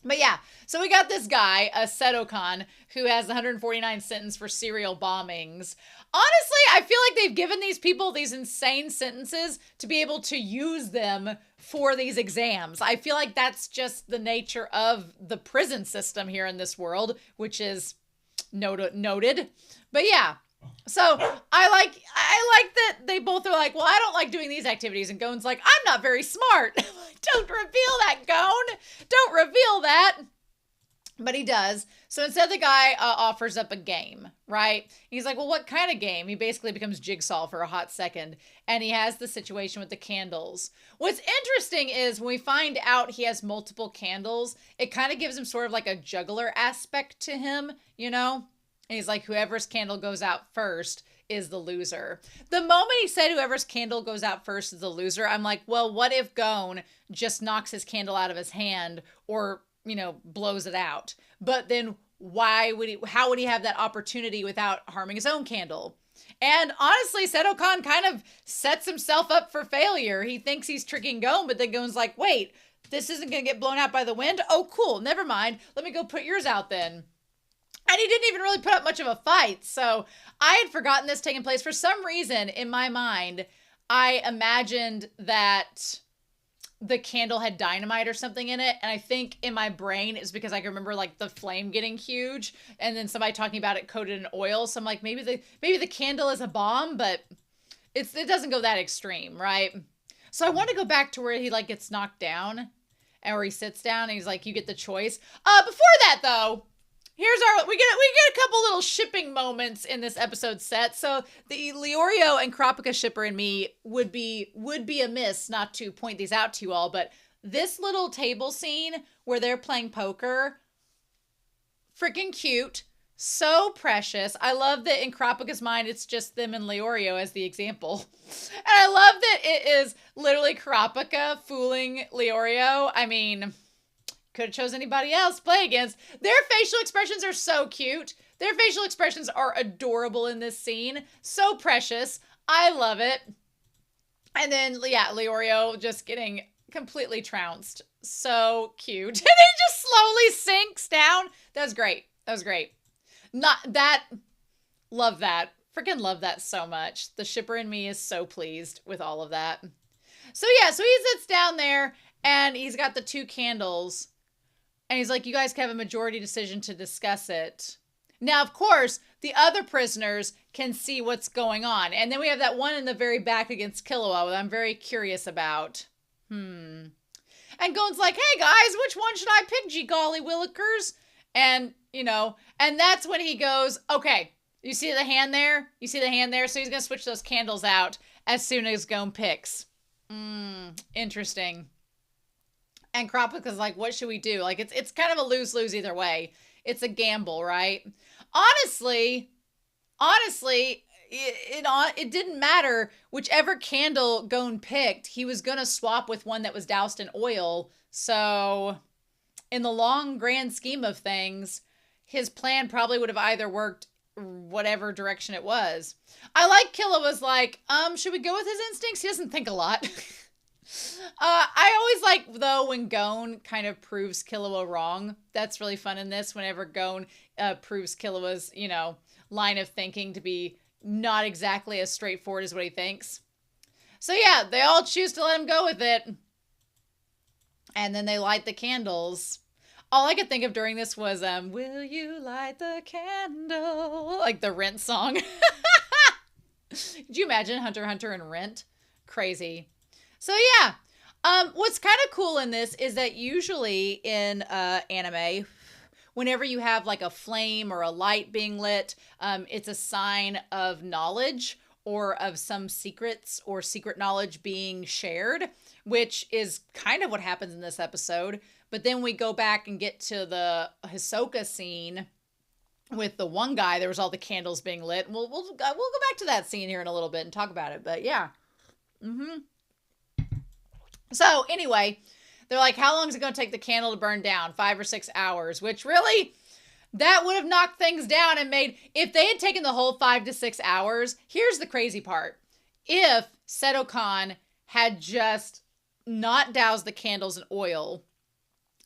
But yeah, so we got this guy, Setokan, who has 149 sentence for serial bombings. Honestly, I feel like they've given these people these insane sentences to be able to use them for these exams. I feel like that's just the nature of the prison system here in this world, which is noted. But yeah. So I like that they both are like, well, I don't like doing these activities. And Gon's like, I'm not very smart. Don't reveal that, Gon. Don't reveal that. But he does. So instead the guy offers up a game, right? He's like, well, what kind of game? He basically becomes Jigsaw for a hot second. And he has the situation with the candles. What's interesting is when we find out he has multiple candles, it kind of gives him sort of like a juggler aspect to him, you know? And he's like, whoever's candle goes out first is the loser. The moment he said whoever's candle goes out first is the loser, I'm like, well, what if Gon just knocks his candle out of his hand or, blows it out? But then how would he have that opportunity without harming his own candle? And honestly, Setokan kind of sets himself up for failure. He thinks he's tricking Gon, but then Gon's like, wait, this isn't going to get blown out by the wind? Oh, cool. Never mind. Let me go put yours out then. And he didn't even really put up much of a fight. So I had forgotten this taking place. For some reason, in my mind, I imagined that the candle had dynamite or something in it. And I think in my brain it's because I can remember like the flame getting huge and then somebody talking about it coated in oil. So I'm like, maybe the candle is a bomb, but it doesn't go that extreme, right? So I want to go back to where he like gets knocked down and where he sits down and he's like, you get the choice. Before that though, we get a couple little shipping moments in this episode set. So the Leorio and Kurapika shipper and me would be amiss not to point these out to you all, but this little table scene where they're playing poker, freaking cute, so precious. I love that in Kurapika's mind it's just them and Leorio as the example. And I love that it is literally Kurapika fooling Leorio. I mean, could have chose anybody else to play against. Their facial expressions are so cute. Their facial expressions are adorable in this scene. So precious. I love it. And then, yeah, Leorio just getting completely trounced. So cute. And he just slowly sinks down. That was great. Love that. Freaking love that so much. The shipper in me is so pleased with all of that. So yeah, so he sits down there and he's got the two candles. And he's like, you guys can have a majority decision to discuss it. Now, of course, the other prisoners can see what's going on. And then we have that one in the very back against Killua that I'm very curious about. And Gon's like, hey guys, which one should I pick, gee golly willikers? And, and that's when he goes, okay, you see the hand there? So he's going to switch those candles out as soon as Gon picks. Interesting. And Kurapika's like, what should we do? Like, it's kind of a lose-lose either way. It's a gamble, right? Honestly, it didn't matter. Whichever candle Gon picked, he was going to swap with one that was doused in oil. So, in the long grand scheme of things, his plan probably would have either worked whatever direction it was. I like Killua was like, should we go with his instincts? He doesn't think a lot. I always like, though, when Gon kind of proves Killua wrong. That's really fun in this, whenever Gon proves Killua's, line of thinking to be not exactly as straightforward as what he thinks. So yeah, they all choose to let him go with it. And then they light the candles. All I could think of during this was, will you light the candle? Like the Rent song. Could you imagine Hunter x Hunter and Rent? Crazy. So yeah, what's kind of cool in this is that usually in anime, whenever you have like a flame or a light being lit, it's a sign of knowledge or of some secrets or secret knowledge being shared, which is kind of what happens in this episode. But then we go back and get to the Hisoka scene with the one guy. There was all the candles being lit. We'll go back to that scene here in a little bit and talk about it. But yeah. So anyway, they're like, how long is it going to take the candle to burn down? 5 or 6 hours, which really, that would have knocked things down and made, if they had taken the whole 5 to 6 hours, here's the crazy part. If Seto-kan had just not doused the candles in oil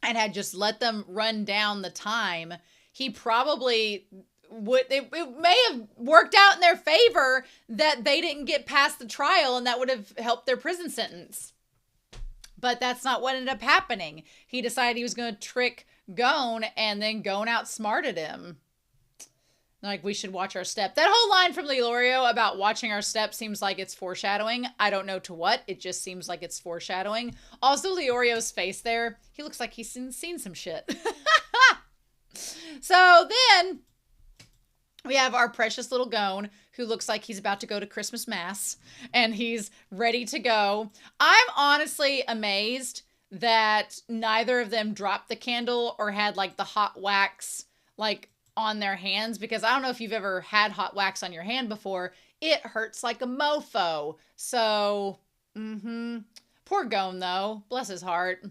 and had just let them run down the time, he probably would, it may have worked out in their favor that they didn't get past the trial, and that would have helped their prison sentence. But that's not what ended up happening. He decided he was going to trick Gon, and then Gon outsmarted him. Like, we should watch our step. That whole line from Leorio about watching our step seems like it's foreshadowing. I don't know to what. It just seems like it's foreshadowing. Also, Leorio's face there, he looks like he's seen some shit. So then we have our precious little Gon, who looks like he's about to go to Christmas Mass, and he's ready to go. I'm honestly amazed that neither of them dropped the candle or had like the hot wax like on their hands, because I don't know if you've ever had hot wax on your hand before. It hurts like a mofo. So, poor Gon though, bless his heart.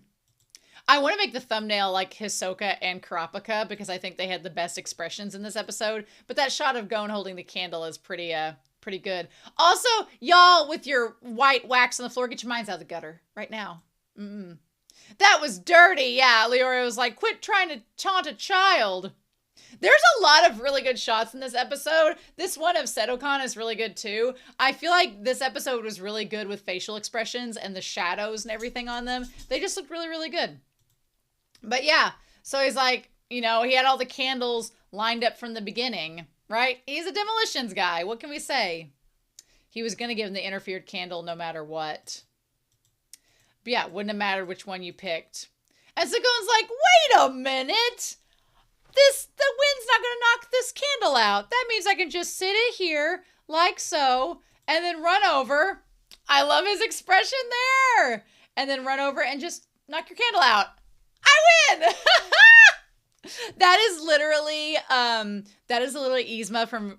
I want to make the thumbnail like Hisoka and Kurapika, because I think they had the best expressions in this episode. But that shot of Gon holding the candle is pretty good. Also, y'all with your white wax on the floor, get your minds out of the gutter right now. That was dirty. Yeah, Leorio was like, quit trying to taunt a child. There's a lot of really good shots in this episode. This one of Seto-kan is really good too. I feel like this episode was really good with facial expressions and the shadows and everything on them. They just looked really, really good. But yeah, so he's like, you know, he had all the candles lined up from the beginning, right? He's a demolitions guy. What can we say? He was going to give him the interfered candle no matter what. But yeah, wouldn't have mattered which one you picked. And so Gon's like, wait a minute. The wind's not going to knock this candle out. That means I can just sit it here like so and then run over. I love his expression there. And then run over and just knock your candle out. I win. That is literally Yzma from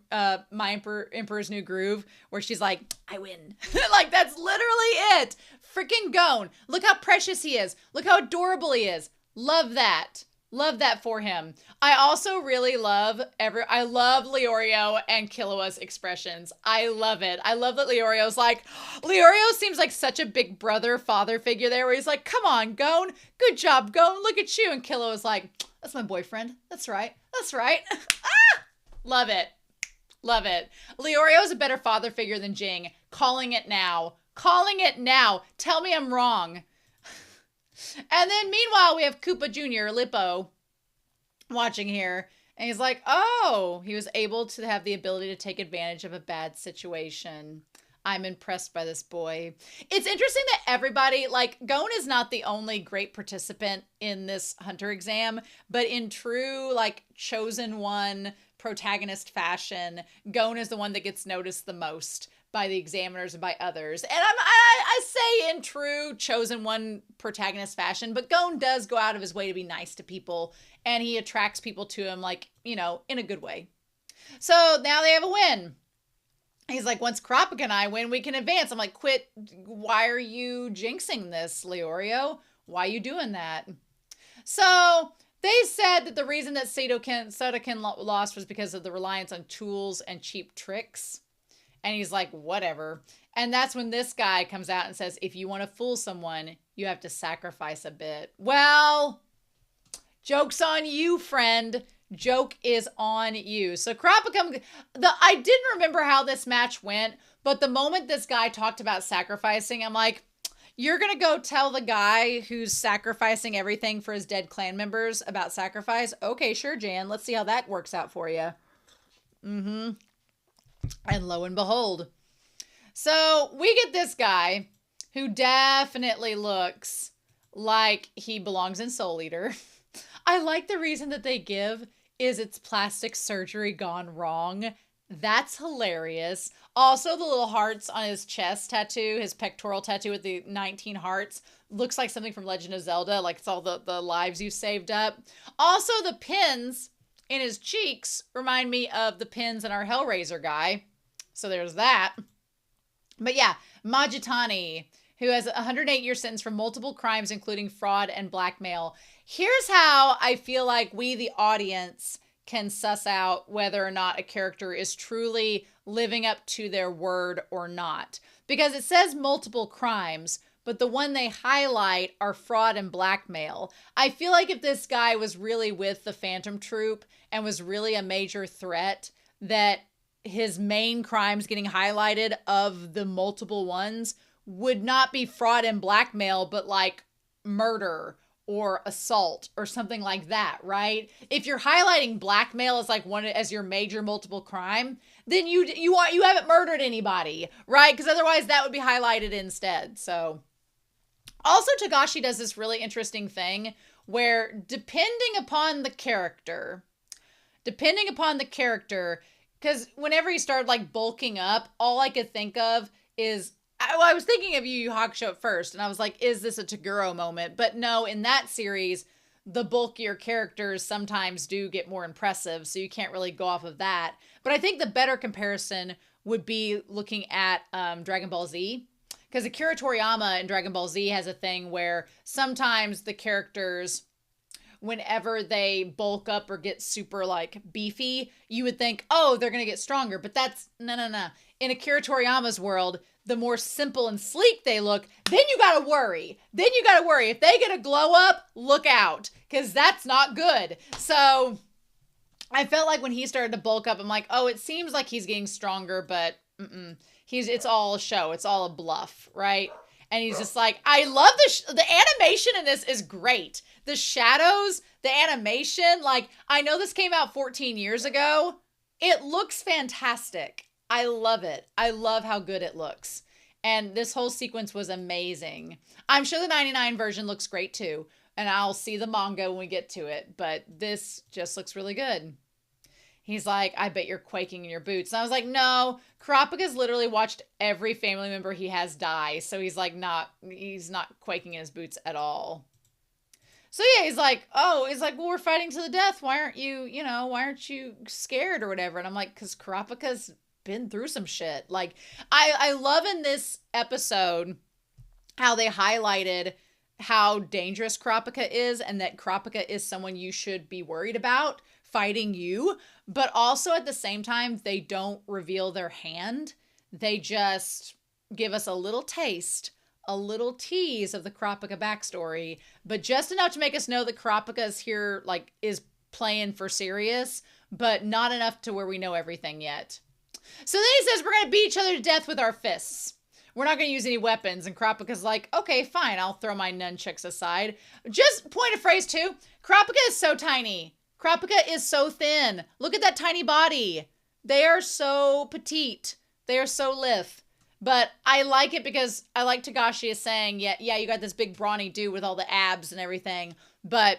My Emperor's New Groove, where she's like, I win. Like, that's literally it. Freaking Gon. Look how precious he is. Look how adorable he is. Love that. Love that for him. I also really love I love Leorio and Killua's expressions. I love it. I love that Leorio seems like such a big brother father figure there, where he's like, come on, Gon. Good job, Gon. Look at you. And Killua's like, that's my boyfriend. That's right. That's right. Love it. Love it. Leorio's a better father figure than Jing. Calling it now. Calling it now. Tell me I'm wrong. And then meanwhile, we have Koopa Jr., Lippo, watching here. And he's like, oh, he was able to have the ability to take advantage of a bad situation. I'm impressed by this boy. It's interesting that everybody, like, Gon is not the only great participant in this Hunter exam, but in true, like, chosen one protagonist fashion, Gon is the one that gets noticed the most by the examiners and by others. And I say in true chosen one protagonist fashion, but Gon does go out of his way to be nice to people, and he attracts people to him, like, you know, in a good way. So now they have a win. He's like, once Kurapika and I win, we can advance. I'm like, quit. Why are you jinxing this, Leorio? Why are you doing that? So they said that the reason that Seto-kan lost was because of the reliance on tools and cheap tricks. And he's like, whatever. And that's when this guy comes out and says, if you want to fool someone, you have to sacrifice a bit. Well, joke's on you, friend. Joke is on you. So Kurapika, I didn't remember how this match went, but the moment this guy talked about sacrificing, I'm like, you're going to go tell the guy who's sacrificing everything for his dead clan members about sacrifice? Okay, sure, Jan. Let's see how that works out for you. And lo and behold. So we get this guy who definitely looks like he belongs in Soul Eater. I like the reason that they give is it's plastic surgery gone wrong. That's hilarious. Also, the little hearts on his chest tattoo, his pectoral tattoo with the 19 hearts, looks like something from Legend of Zelda. Like it's all the lives you saved up. Also, the pins in his cheeks remind me of the pins in our Hellraiser guy. So there's that. But yeah, Majitani, who has a 108-year sentence for multiple crimes, including fraud and blackmail. Here's how I feel like we, the audience, can suss out whether or not a character is truly living up to their word or not. Because it says multiple crimes, but the one they highlight are fraud and blackmail. I feel like if this guy was really with the Phantom Troop and was really a major threat, that his main crimes getting highlighted of the multiple ones would not be fraud and blackmail, but like murder or assault or something like that, right? If you're highlighting blackmail as like one as your major multiple crime, then you haven't murdered anybody, right? Because otherwise that would be highlighted instead. So also Togashi does this really interesting thing where depending upon the character, because whenever he started like bulking up, all I could think of is I was thinking of Yu Yu Hakusho at first, and I was like, is this a Toguro moment? But no, in that series, the bulkier characters sometimes do get more impressive, so you can't really go off of that. But I think the better comparison would be looking at Dragon Ball Z, because Akira Toriyama in Dragon Ball Z has a thing where sometimes the characters, whenever they bulk up or get super like beefy, you would think, oh, they're going to get stronger. But that's no. In Akira Toriyama's world, the more simple and sleek they look, then you got to worry. If they get a glow up, look out, because that's not good. So I felt like when he started to bulk up, I'm like, oh, it seems like he's getting stronger, but it's all a show. It's all a bluff, right? And he's just like, I love the animation in this is great. The shadows, the animation, like, I know this came out 14 years ago. It looks fantastic. I love it. I love how good it looks. And this whole sequence was amazing. I'm sure the 99 version looks great too. And I'll see the manga when we get to it. But this just looks really good. He's like, I bet you're quaking in your boots. And I was like, no, Kurapika's literally watched every family member he has die. So he's like, he's not quaking in his boots at all. So yeah, he's like, well, we're fighting to the death. Why aren't you scared or whatever? And I'm like, because Kurapika's been through some shit. Like, I love in this episode how they highlighted how dangerous Kurapika is and that Kurapika is someone you should be worried about fighting you. But also at the same time, they don't reveal their hand. They just give us a little taste, a little tease of the Kurapika backstory, but just enough to make us know that Kurapika is here, like, is playing for serious, but not enough to where we know everything yet. So then he says, we're going to beat each other to death with our fists. We're not going to use any weapons. And Kurapika's like, okay, fine. I'll throw my nunchucks aside. Just point of phrase too. Kurapika is so tiny. Kurapika is so thin. Look at that tiny body. They are so petite. They are so lithe. But I like it because I like Togashi is saying, yeah, you got this big brawny dude with all the abs and everything. But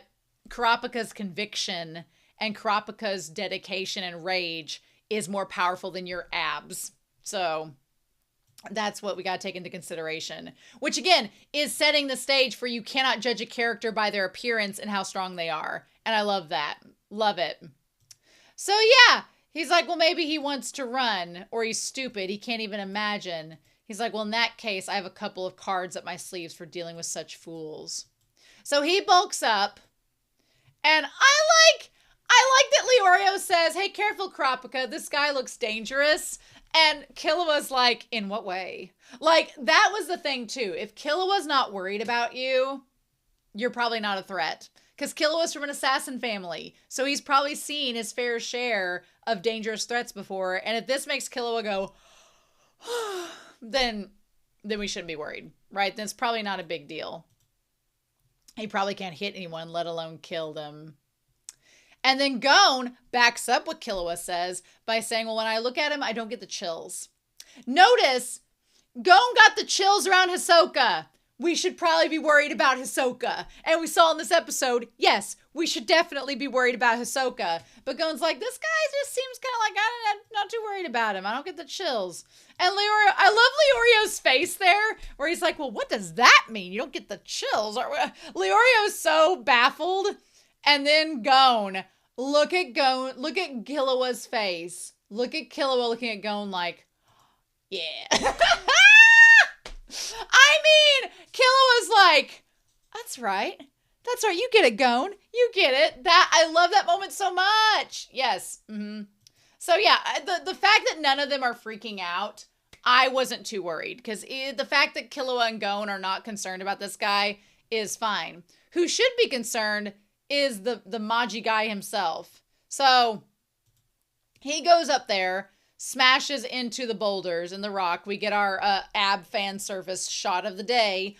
Kurapika's conviction and Kurapika's dedication and rage is more powerful than your abs. So that's what we got to take into consideration, which again is setting the stage for you cannot judge a character by their appearance and how strong they are. And I love that. Love it. So yeah, he's like, well, maybe he wants to run or he's stupid. He can't even imagine. He's like, well, in that case, I have a couple of cards up my sleeves for dealing with such fools. So he bulks up and I like that Leorio says, hey, careful, Kurapika. This guy looks dangerous. And Killua's like, in what way? Like, that was the thing, too. If Killua's not worried about you, you're probably not a threat. Because Killua's from an assassin family. So he's probably seen his fair share of dangerous threats before. And if this makes Killua go, then we shouldn't be worried, right? Then it's probably not a big deal. He probably can't hit anyone, let alone kill them. And then Gon backs up what Killua says by saying, well, when I look at him, I don't get the chills. Notice, Gon got the chills around Hisoka. we should probably be worried about Hisoka. And we saw in this episode, yes, we should definitely be worried about Hisoka. But Gon's like, this guy just seems kind of like, I'm not too worried about him. I don't get the chills. And Leorio, I love Leorio's face there, where he's like, well, what does that mean? You don't get the chills. Leorio's so baffled. And then Gon, look at Killua's face. Look at Killua looking at Gon like, yeah. I mean, Killua's like, that's right. That's right. You get it, Gon. You get it. I love that moment so much. Yes. Mm-hmm. So yeah, the fact that none of them are freaking out, I wasn't too worried, because the fact that Killua and Gon are not concerned about this guy is fine. Who should be concerned is the Maji guy himself. So he goes up there, smashes into the boulders and the rock. We get our ab fan service shot of the day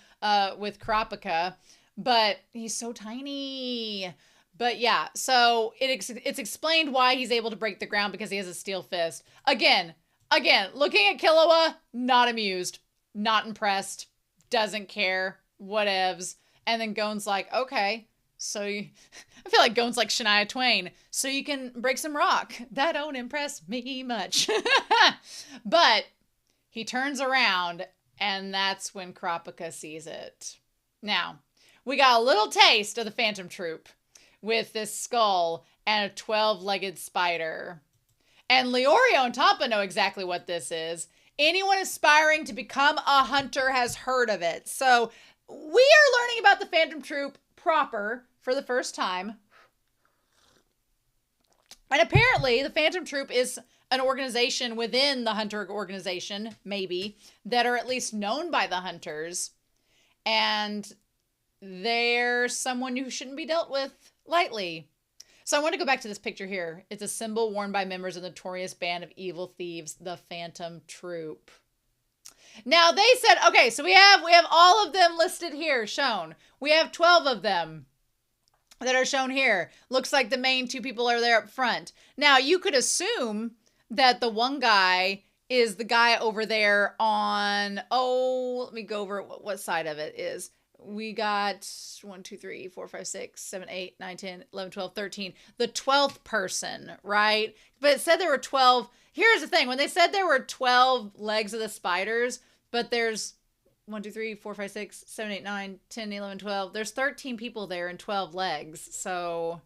with Kurapika, but he's so tiny. But yeah, so it's explained why he's able to break the ground, because he has a steel fist. Again, looking at Killua, not amused, not impressed, doesn't care, whatevs. And then Gon's like, okay, so I feel like Gon's like Shania Twain. So you can break some rock. That don't impress me much. But he turns around, and that's when Kurapika sees it. Now, we got a little taste of the Phantom Troop with this skull and a 12-legged spider. And Leorio and Tampa know exactly what this is. Anyone aspiring to become a hunter has heard of it. So we are learning about the Phantom Troop proper for the first time. And apparently the Phantom Troop is an organization within the hunter organization, maybe, that are at least known by the hunters. And they're someone who shouldn't be dealt with lightly. So I want to go back to this picture here. It's a symbol worn by members of the notorious band of evil thieves, the Phantom Troop. Now they said, okay, so we have all of them listed here, shown. We have 12 of them that are shown here. Looks like the main two people are there up front. Now you could assume that the one guy is the guy over there on, let me go over what side of it is. We got 1, 2, 3, 4, 5, 6, 7, 8, 9, 10, 11, 12, 13. The 12th person, right? But it said there were 12. Here's the thing. When they said there were 12 legs of the spiders, but there's 1, 2, 3, 4, 5, 6, 7, 8, 9, 10, 11, 12. There's 13 people there and 12 legs. So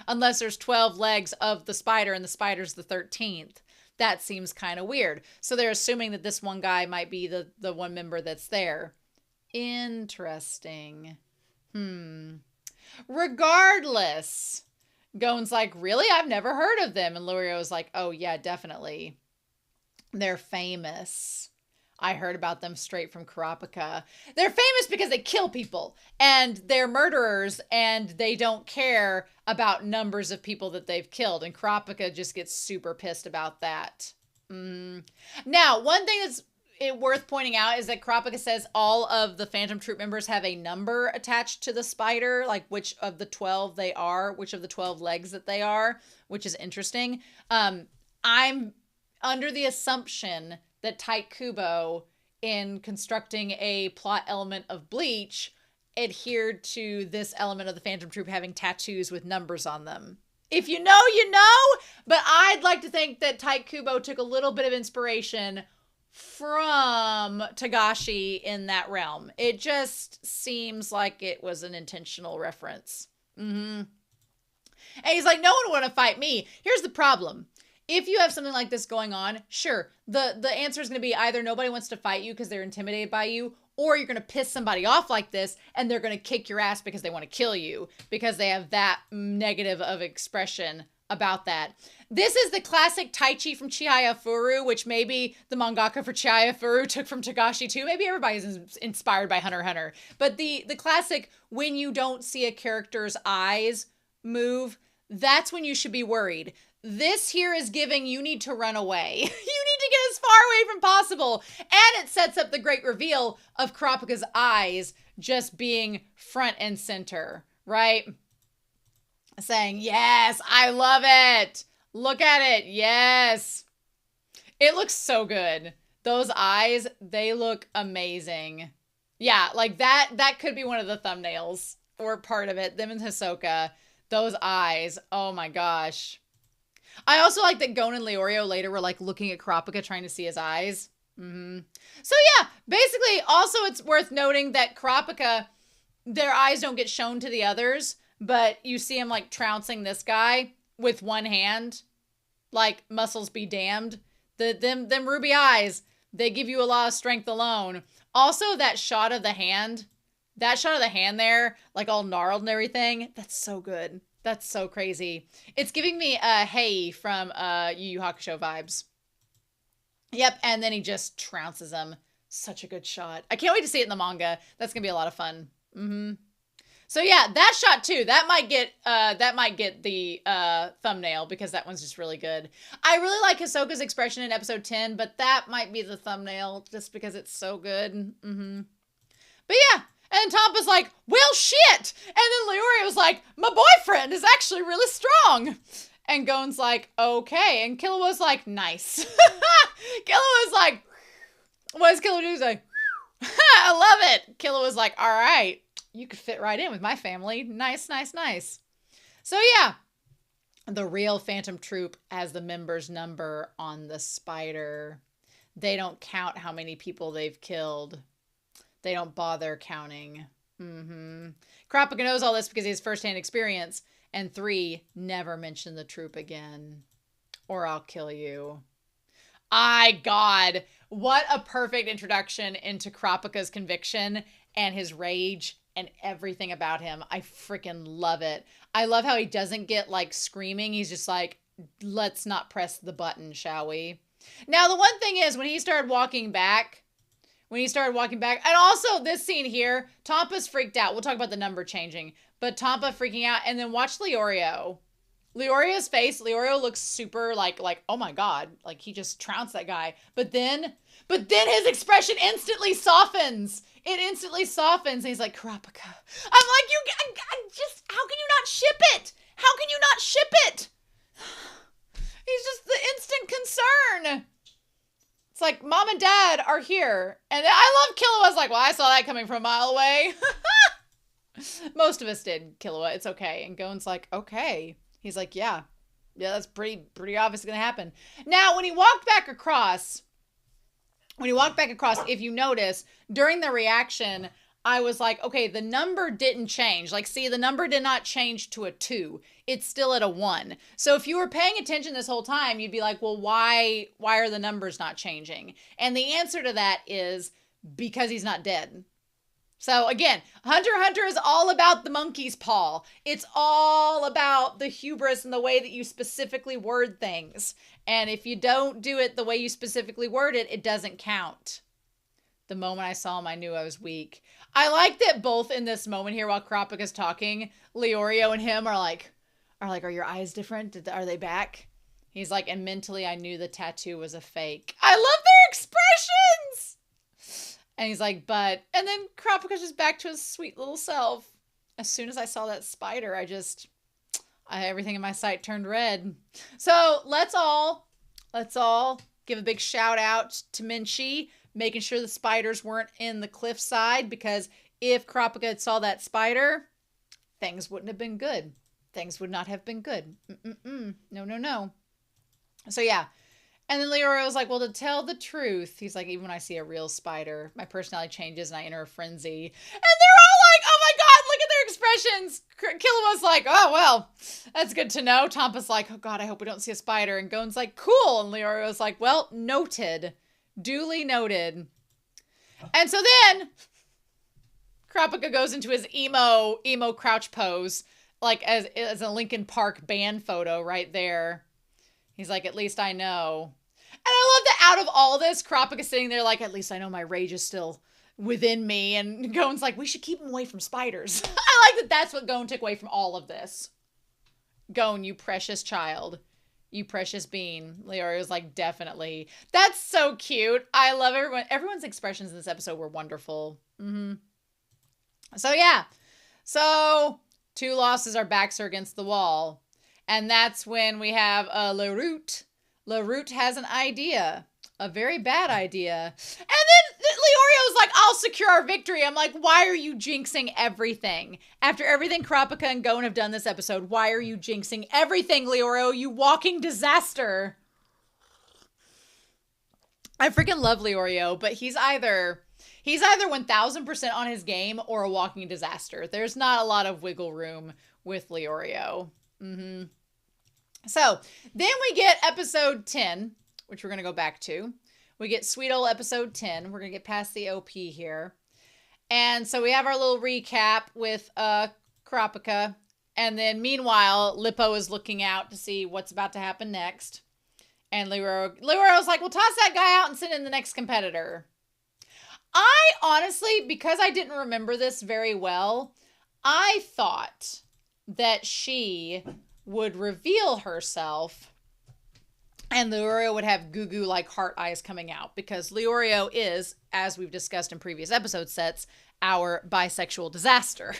unless there's 12 legs of the spider and the spider's the 13th, that seems kind of weird. So they're assuming that this one guy might be the one member that's there. Interesting. Regardless, Gon's like, really? I've never heard of them. And Leorio's like, oh yeah, definitely. They're famous. I heard about them straight from Kurapika. They're famous because they kill people and they're murderers and they don't care about numbers of people that they've killed. And Kurapika just gets super pissed about that. Now, one thing that's worth pointing out is that Kurapika says all of the Phantom Troop members have a number attached to the spider, like which of the 12 they are, which of the 12 legs that they are, which is interesting. I'm under the assumption that Tite Kubo, in constructing a plot element of Bleach, adhered to this element of the Phantom Troop having tattoos with numbers on them. If you know, you know, but I'd like to think that Tite Kubo took a little bit of inspiration from Togashi in that realm. It just seems like it was an intentional reference. And he's like, no one would want to fight me. Here's the problem. If you have something like this going on, sure, the answer is going to be either nobody wants to fight you because they're intimidated by you, or you're going to piss somebody off like this and they're going to kick your ass because they want to kill you because they have that negative of expression about that. This is the classic Taichi from Chihaya Furu, which maybe the mangaka for Chihaya Furu took from Togashi too. Maybe everybody's inspired by Hunter x Hunter. But the classic, when you don't see a character's eyes move, that's when you should be worried. This here is giving you need to run away. You need to get as far away from possible. And it sets up the great reveal of Kurapika's eyes just being front and center, right? Saying, yes, I love it. Look at it. Yes. It looks so good. Those eyes, they look amazing. Yeah, like that could be one of the thumbnails or part of it. Them and Hisoka, those eyes. Oh my gosh. I also like that Gon and Leorio later were like looking at Kurapika trying to see his eyes. So yeah, basically also it's worth noting that Kurapika, their eyes don't get shown to the others, but you see him like trouncing this guy with one hand. Like muscles be damned. Them ruby eyes, they give you a lot of strength alone. Also, that shot of the hand there, like all gnarled and everything, that's so good. That's so crazy. It's giving me Hey from Yu Yu Hakusho vibes. Yep, and then he just trounces him. Such a good shot. I can't wait to see it in the manga. That's gonna be a lot of fun. So yeah, that shot too. That might get the thumbnail because that one's just really good. I really like Hisoka's expression in episode 10, but that might be the thumbnail just because it's so good. But yeah, and Tompa's like, well, shit. And then Leorio was like, my boyfriend is actually really strong. And Gon's like, okay. And Killua's like, nice. Killua's like, what does Killua do? He's like, I love it. Killua's like, all right. You could fit right in with my family. Nice, nice, nice. So yeah, the real Phantom Troop has the members number on the spider. They don't count how many people they've killed. They don't bother counting. Kurapika knows all this because he has firsthand experience. And 3, never mention the troop again, or I'll kill you. God, what a perfect introduction into Kurapika's conviction and his rage and everything about him. I freaking love it. I love how he doesn't get like screaming. He's just like, let's not press the button, shall we? Now, the one thing is when he started walking back, and also this scene here, Tompa's freaked out. We'll talk about the number changing, but Tompa freaking out, and then watch Leorio. Leorio's face, Leorio looks super like, oh my God, like he just trounced that guy. But then his expression instantly softens. It instantly softens. And he's like, Kurapika. I'm like, how can you not ship it? How can you not ship it? He's just the instant concern. It's like, mom and dad are here. And I love Killua's like, well, I saw that coming from a mile away. Most of us did, Killua. It's okay. And Gon's like, okay. He's like, yeah, that's pretty obvious going to happen. Now, when he walked back across, if you notice, during the reaction, I was like, okay, the number didn't change. Like, see, the number did not change to a 2. It's still at a 1. So if you were paying attention this whole time, you'd be like, well, why are the numbers not changing? And the answer to that is because he's not dead. So again, Hunter x Hunter is all about the monkey's paw. It's all about the hubris and the way that you specifically word things. And if you don't do it the way you specifically word it, it doesn't count. The moment I saw him, I knew I was weak. I like that both in this moment here while Kurapika's talking, Leorio and him are like, are your eyes different? Are they back? He's like, and mentally I knew the tattoo was a fake. I love their expressions! And he's like, and then Kurapika's just back to his sweet little self. As soon as I saw that spider, everything in my sight turned red. So let's all give a big shout out to Minchi, making sure the spiders weren't in the cliffside, because if Kurapika had saw that spider, things wouldn't have been good. Things would not have been good. No. So yeah. And then Leorio was like, well, to tell the truth, he's like, even when I see a real spider, my personality changes and I enter a frenzy. And they're all like, oh my God, look at their expressions. Killua's like, oh, well, that's good to know. Tompa's like, oh God, I hope we don't see a spider. And Gon's like, cool. And Leorio's like, well, noted. Duly noted. And so then Kurapika goes into his emo crouch pose, like as a Linkin Park band photo right there. He's like, at least I know. And I love that out of all this, Kurapika's sitting there like, at least I know my rage is still within me. And Gon's like, we should keep him away from spiders. I like that that's what Gon took away from all of this. Gon, you precious child. You precious bean. Leorio's like, definitely. That's so cute. I love everyone. Everyone's expressions in this episode were wonderful. So yeah. So 2 losses, our backs are against the wall. And that's when we have Leroute. Leroute has an idea. A very bad idea. And then Leorio's like, I'll secure our victory. I'm like, why are you jinxing everything? After everything Kurapika and Gon have done this episode, why are you jinxing everything, Leorio? You walking disaster. I freaking love Leorio, but he's either 1000% on his game or a walking disaster. There's not a lot of wiggle room with Leorio. So then we get episode 10, which we're going to go back to. We get sweet old episode 10. We're going to get past the OP here. And so we have our little recap with Kurapika. And then meanwhile, Lippo is looking out to see what's about to happen next. And Leorio's like, well, toss that guy out and send in the next competitor. I honestly, because I didn't remember this very well, I thought that she would reveal herself and Leorio would have goo-goo like heart eyes coming out, because Leorio is, as we've discussed in previous episode sets, our bisexual disaster.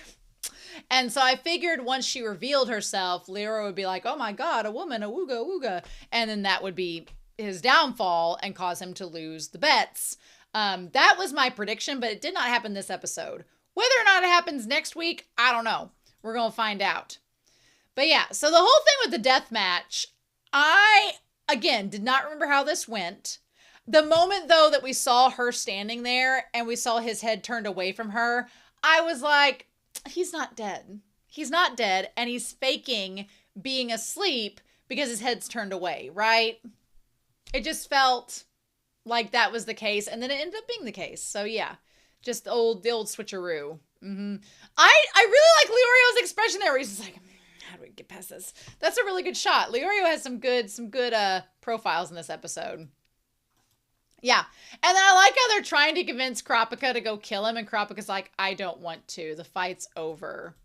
And so I figured once she revealed herself, Leorio would be like, oh my God, a woman, a wooga wooga. And then that would be his downfall and cause him to lose the bets. That was my prediction, but it did not happen this episode. Whether or not it happens next week, I don't know. We're going to find out. But yeah, so the whole thing with the death match, I, again, did not remember how this went. The moment, though, that we saw her standing there and we saw his head turned away from her, I was like, he's not dead. He's not dead, and he's faking being asleep because his head's turned away, right? It just felt like that was the case, and then it ended up being the case. So yeah, just the old switcheroo. I really like Leorio's expression there, where he's just like, how do we get past this? That's a really good shot. Leorio has some good profiles in this episode. Yeah. And then I like how they're trying to convince Kurapika to go kill him, and Kurapika's like, I don't want to. The fight's over.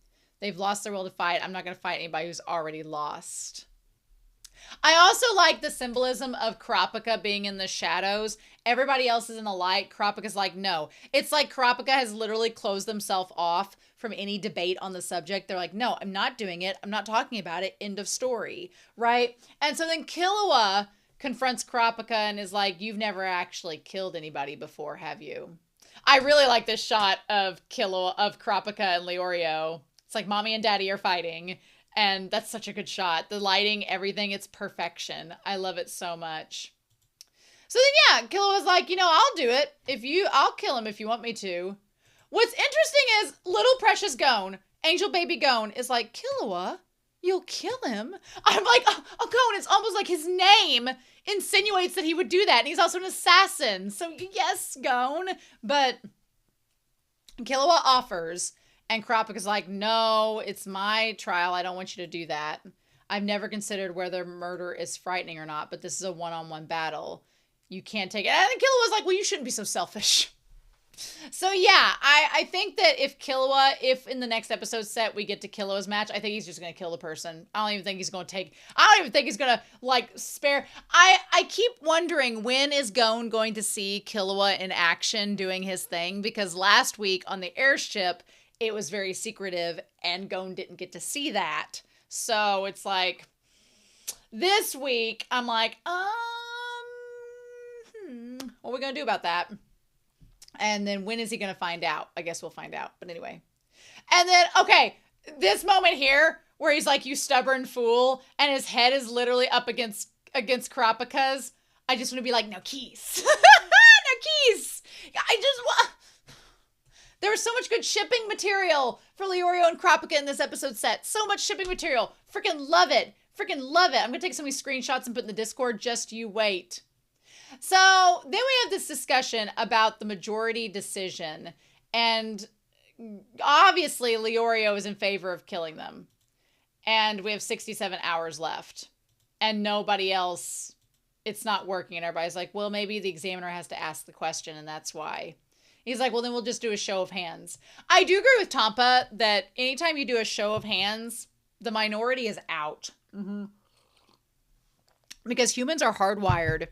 They've lost their will to fight. I'm not going to fight anybody who's already lost. I also like the symbolism of Kurapika being in the shadows. Everybody else is in the light. Kurapika's like, no. It's like Kurapika has literally closed themselves off from any debate on the subject. They're like, no, I'm not doing it. I'm not talking about it. End of story. Right? And so then Killua confronts Kurapika and is like, you've never actually killed anybody before, have you? I really like this shot of Kurapika and Leorio. It's like mommy and daddy are fighting. And that's such a good shot. The lighting, everything, it's perfection. I love it so much. So then, yeah, Killua was like, I'll do it. I'll kill him if you want me to. What's interesting is little precious Gon, angel baby Gon, is like, Killua, you'll kill him? I'm like, oh, Gon, it's almost like his name insinuates that he would do that. And he's also an assassin. So yes, Gon. But Killua offers. And Kurapika's like, no, it's my trial. I don't want you to do that. I've never considered whether murder is frightening or not, but this is a one-on-one battle. You can't take it. And then Killua was like, well, you shouldn't be so selfish. So yeah, I think that if in the next episode set we get to Killua's match, I think he's just going to kill the person. I don't even think he's going to spare. I keep wondering, when is Gon going to see Killua in action doing his thing? Because last week on the airship, it was very secretive, and Gon didn't get to see that. So it's like, this week, I'm like, what are we going to do about that? And then when is he going to find out? I guess we'll find out. But anyway. And then, okay, this moment here, where he's like, you stubborn fool, and his head is literally up against Kurapika's. I just want to be like, no keys. No keys. There was so much good shipping material for Leorio and Kurapika in this episode set. So much shipping material. Freaking love it. Freaking love it. I'm going to take so many screenshots and put in the Discord. Just you wait. So then we have this discussion about the majority decision. And obviously Leorio is in favor of killing them. And we have 67 hours left. And nobody else, it's not working. And everybody's like, well, maybe the examiner has to ask the question, and that's why. He's like, well, then we'll just do a show of hands. I do agree with Tampa that anytime you do a show of hands, the minority is out. Because humans are hardwired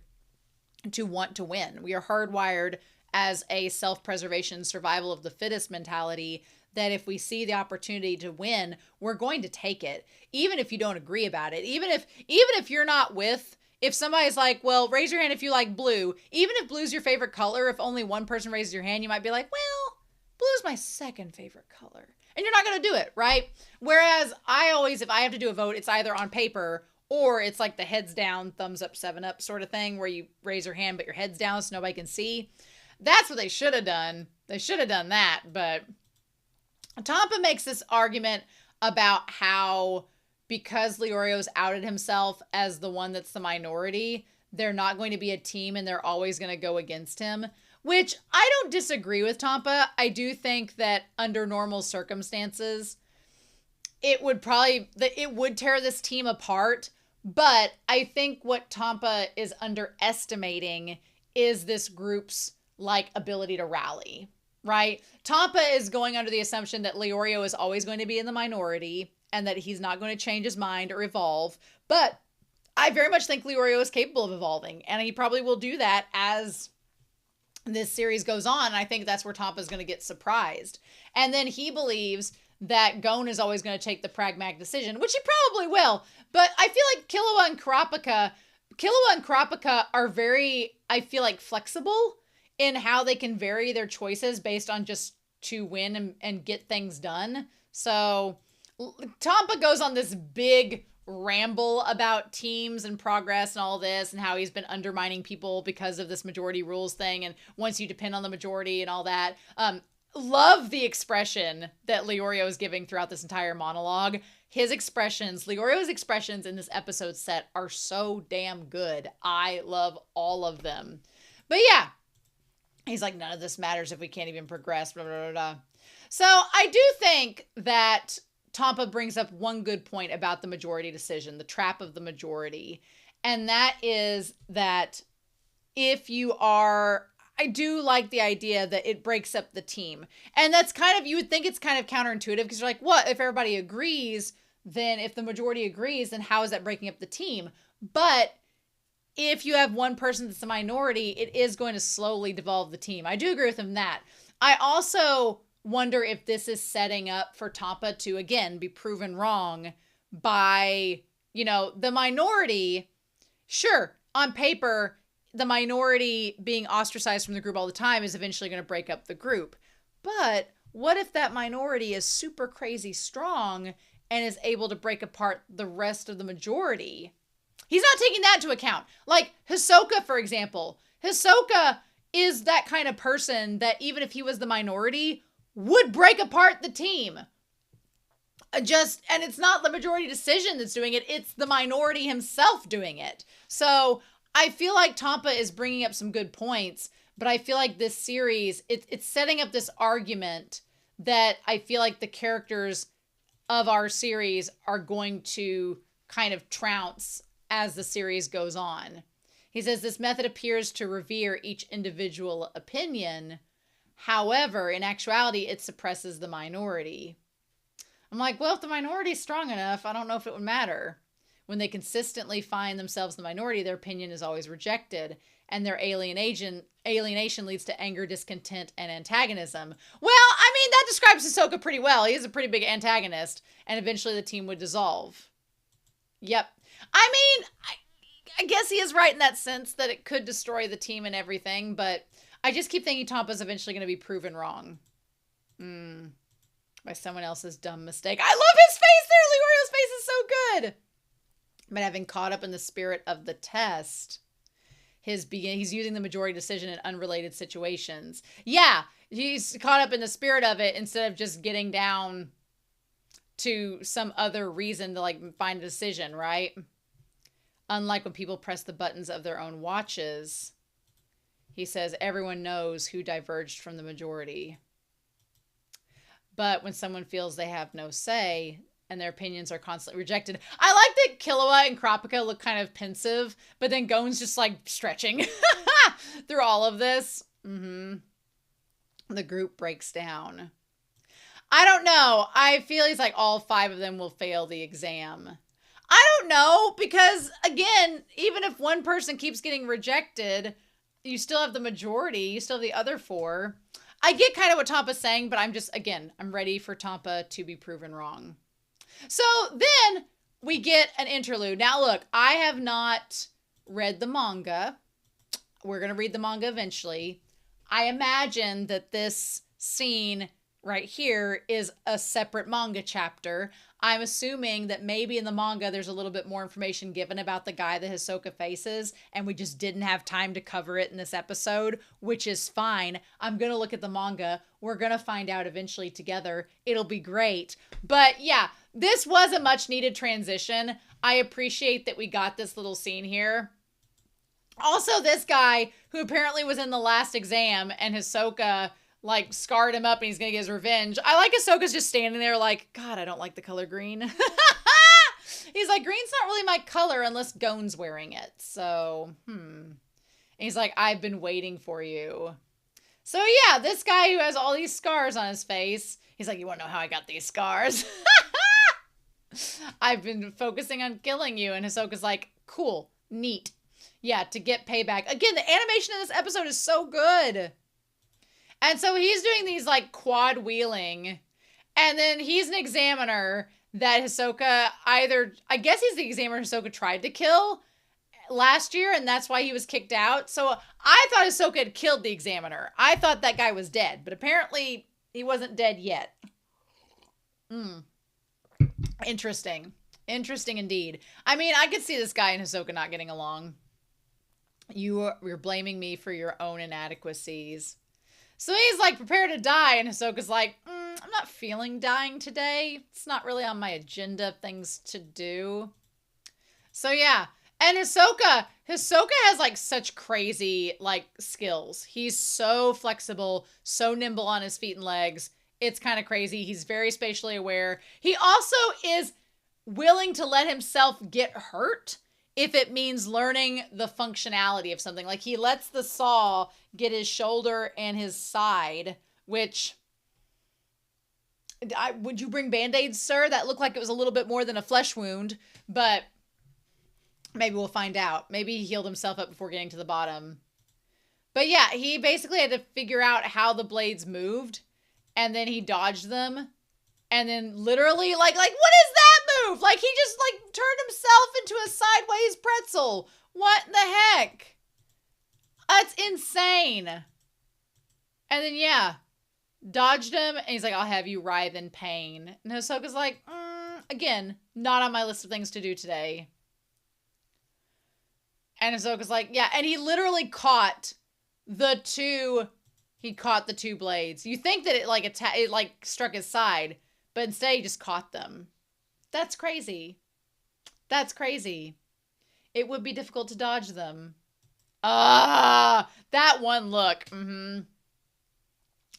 to want to win. We are hardwired as a self-preservation, survival of the fittest mentality, that if we see the opportunity to win, we're going to take it. Even if you don't agree about it. Even if you're not with if somebody's like, well, raise your hand if you like blue, even if blue's your favorite color, if only one person raises your hand, you might be like, well, blue's my second favorite color. And you're not going to do it, right? Whereas I always, if I have to do a vote, it's either on paper or it's like the heads down, thumbs up, 7-up sort of thing where you raise your hand, but your head's down so nobody can see. That's what they should have done. They should have done that. But Tampa makes this argument about how because Leorio's outed himself as the one that's the minority, they're not going to be a team and they're always going to go against him, which I don't disagree with Tampa. I do think that under normal circumstances, it would tear this team apart. But I think what Tampa is underestimating is this group's like ability to rally, right? Tampa is going under the assumption that Leorio is always going to be in the minority and that he's not going to change his mind or evolve. But I very much think Leorio is capable of evolving, and he probably will do that as this series goes on. And I think that's where Tampa is going to get surprised. And then he believes that Gon is always going to take the pragmatic decision, which he probably will. But I feel like Killua and Kurapika are very, I feel like, flexible in how they can vary their choices based on just to win and get things done. So Tampa goes on this big ramble about teams and progress and all this and how he's been undermining people because of this majority rules thing. And once you depend on the majority and all that, love the expression that Leorio is giving throughout this entire monologue. Leorio's expressions in this episode set are so damn good. I love all of them. But yeah, he's like, none of this matters if we can't even progress, blah, blah, blah, blah. So I do think that Tampa brings up one good point about the majority decision, the trap of the majority. And that is that I do like the idea that it breaks up the team. And that's you would think it's kind of counterintuitive because you're like, what? If everybody agrees, then if the majority agrees, then how is that breaking up the team? But if you have one person that's a minority, it is going to slowly devolve the team. I do agree with him in that. I also wonder if this is setting up for Tampa to, again, be proven wrong by, the minority. Sure, on paper, the minority being ostracized from the group all the time is eventually going to break up the group. But what if that minority is super crazy strong and is able to break apart the rest of the majority? He's not taking that into account. Like Hisoka, for example. Hisoka is that kind of person that even if he was the minority, would break apart the team. And it's not the majority decision that's doing it. It's the minority himself doing it. So I feel like Tampa is bringing up some good points, but I feel like this series, it's setting up this argument that I feel like the characters of our series are going to kind of trounce as the series goes on. He says this method appears to revere each individual opinion. However, in actuality, it suppresses the minority. I'm like, well, if the minority is strong enough, I don't know if it would matter. When they consistently find themselves in the minority, their opinion is always rejected, and their alienation leads to anger, discontent, and antagonism. Well, I mean, that describes Hisoka pretty well. He is a pretty big antagonist, and eventually the team would dissolve. Yep. I mean, I guess he is right in that sense that it could destroy the team and everything, but I just keep thinking Tampa's eventually going to be proven wrong. By someone else's dumb mistake. I love his face there! Leorio's face is so good! But having caught up in the spirit of the test, he's using the majority decision in unrelated situations. Yeah, he's caught up in the spirit of it instead of just getting down to some other reason to find a decision, right? Unlike when people press the buttons of their own watches, he says everyone knows who diverged from the majority. But when someone feels they have no say and their opinions are constantly rejected. I like that Killua and Kurapika look kind of pensive, but then Gon's just stretching through all of this. The group breaks down. I don't know. I feel he's like all 5 of them will fail the exam. I don't know, because again, even if one person keeps getting rejected, you still have the majority. You still have the other 4. I get kind of what Tampa's saying, but I'm ready for Tampa to be proven wrong. So then we get an interlude. Now look, I have not read the manga. We're going to read the manga eventually. I imagine that this scene right here is a separate manga chapter. I'm assuming that maybe in the manga there's a little bit more information given about the guy that Hisoka faces, and we just didn't have time to cover it in this episode, which is fine. I'm going to look at the manga. We're going to find out eventually together. It'll be great. But yeah, this was a much needed transition. I appreciate that we got this little scene here. Also, this guy who apparently was in the last exam and Hisoka like scarred him up and he's gonna get his revenge. I like Hisoka's just standing there like, God, I don't like the color green. He's like, green's not really my color unless Gon's wearing it. So, And he's like, I've been waiting for you. So yeah, this guy who has all these scars on his face, he's like, you wanna know how I got these scars? I've been focusing on killing you. And Hisoka's like, cool, neat. Yeah, to get payback. Again, the animation in this episode is so good. And so he's doing these like quad wheeling. And then he's an examiner that Hisoka I guess he's the examiner Hisoka tried to kill last year. And that's why he was kicked out. So I thought Hisoka had killed the examiner. I thought that guy was dead. But apparently he wasn't dead yet. Interesting. Interesting indeed. I mean, I could see this guy and Hisoka not getting along. You're blaming me for your own inadequacies. So he's like, prepare to die. And Hisoka's like, I'm not feeling dying today. It's not really on my agenda of things to do. So yeah. And Hisoka has like such crazy like skills. He's so flexible, so nimble on his feet and legs. It's kind of crazy. He's very spatially aware. He also is willing to let himself get hurt if it means learning the functionality of something. Like he lets the saw get his shoulder and his side, which would you bring Band-Aids, sir? That looked like it was a little bit more than a flesh wound, but maybe we'll find out. Maybe he healed himself up before getting to the bottom. But yeah, he basically had to figure out how the blades moved, and then he dodged them. And then literally, like what is that move? Like, he just, like, turned himself into a sideways pretzel. What the heck? That's insane. And then, yeah, dodged him, and he's like, I'll have you writhe in pain. And Hisoka's like, again, not on my list of things to do today. And Hisoka's like, yeah, and he literally caught the two blades. You think that it struck his side, but instead he just caught them. That's crazy. That's crazy. It would be difficult to dodge them. That one look.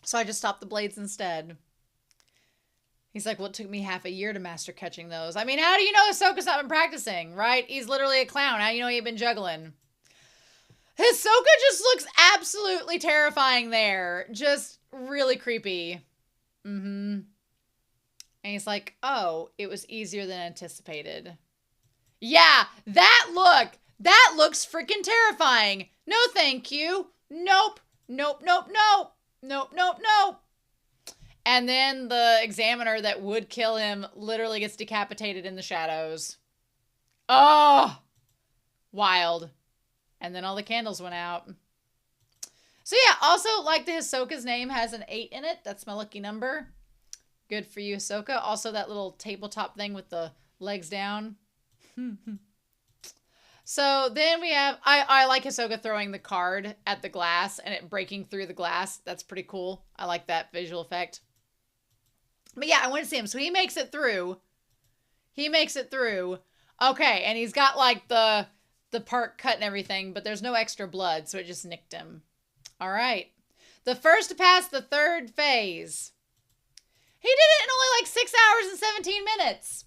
So I just stopped the blades instead. He's like, well, it took me half a year to master catching those. I mean, how do you know Hisoka's not been practicing, right? He's literally a clown. How do you know he'd been juggling? Hisoka just looks absolutely terrifying there. Just really creepy. And he's like, oh, it was easier than anticipated. Yeah, that looks freaking terrifying. No, thank you. Nope. Nope, nope, nope. Nope, nope, nope. And then the examiner that would kill him literally gets decapitated in the shadows. Oh, wild. And then all the candles went out. So yeah, also like the Hisoka's name has an 8 in it. That's my lucky number. Good for you, Hisoka. Also that little tabletop thing with the legs down. So then we have, I like Hisoka throwing the card at the glass and it breaking through the glass. That's pretty cool. I like that visual effect. But yeah, I want to see him. So he makes it through. Okay, and he's got like the part cut and everything, but there's no extra blood, so it just nicked him. All right. The first to pass the third phase. He did it in only like 6 hours and 17 minutes.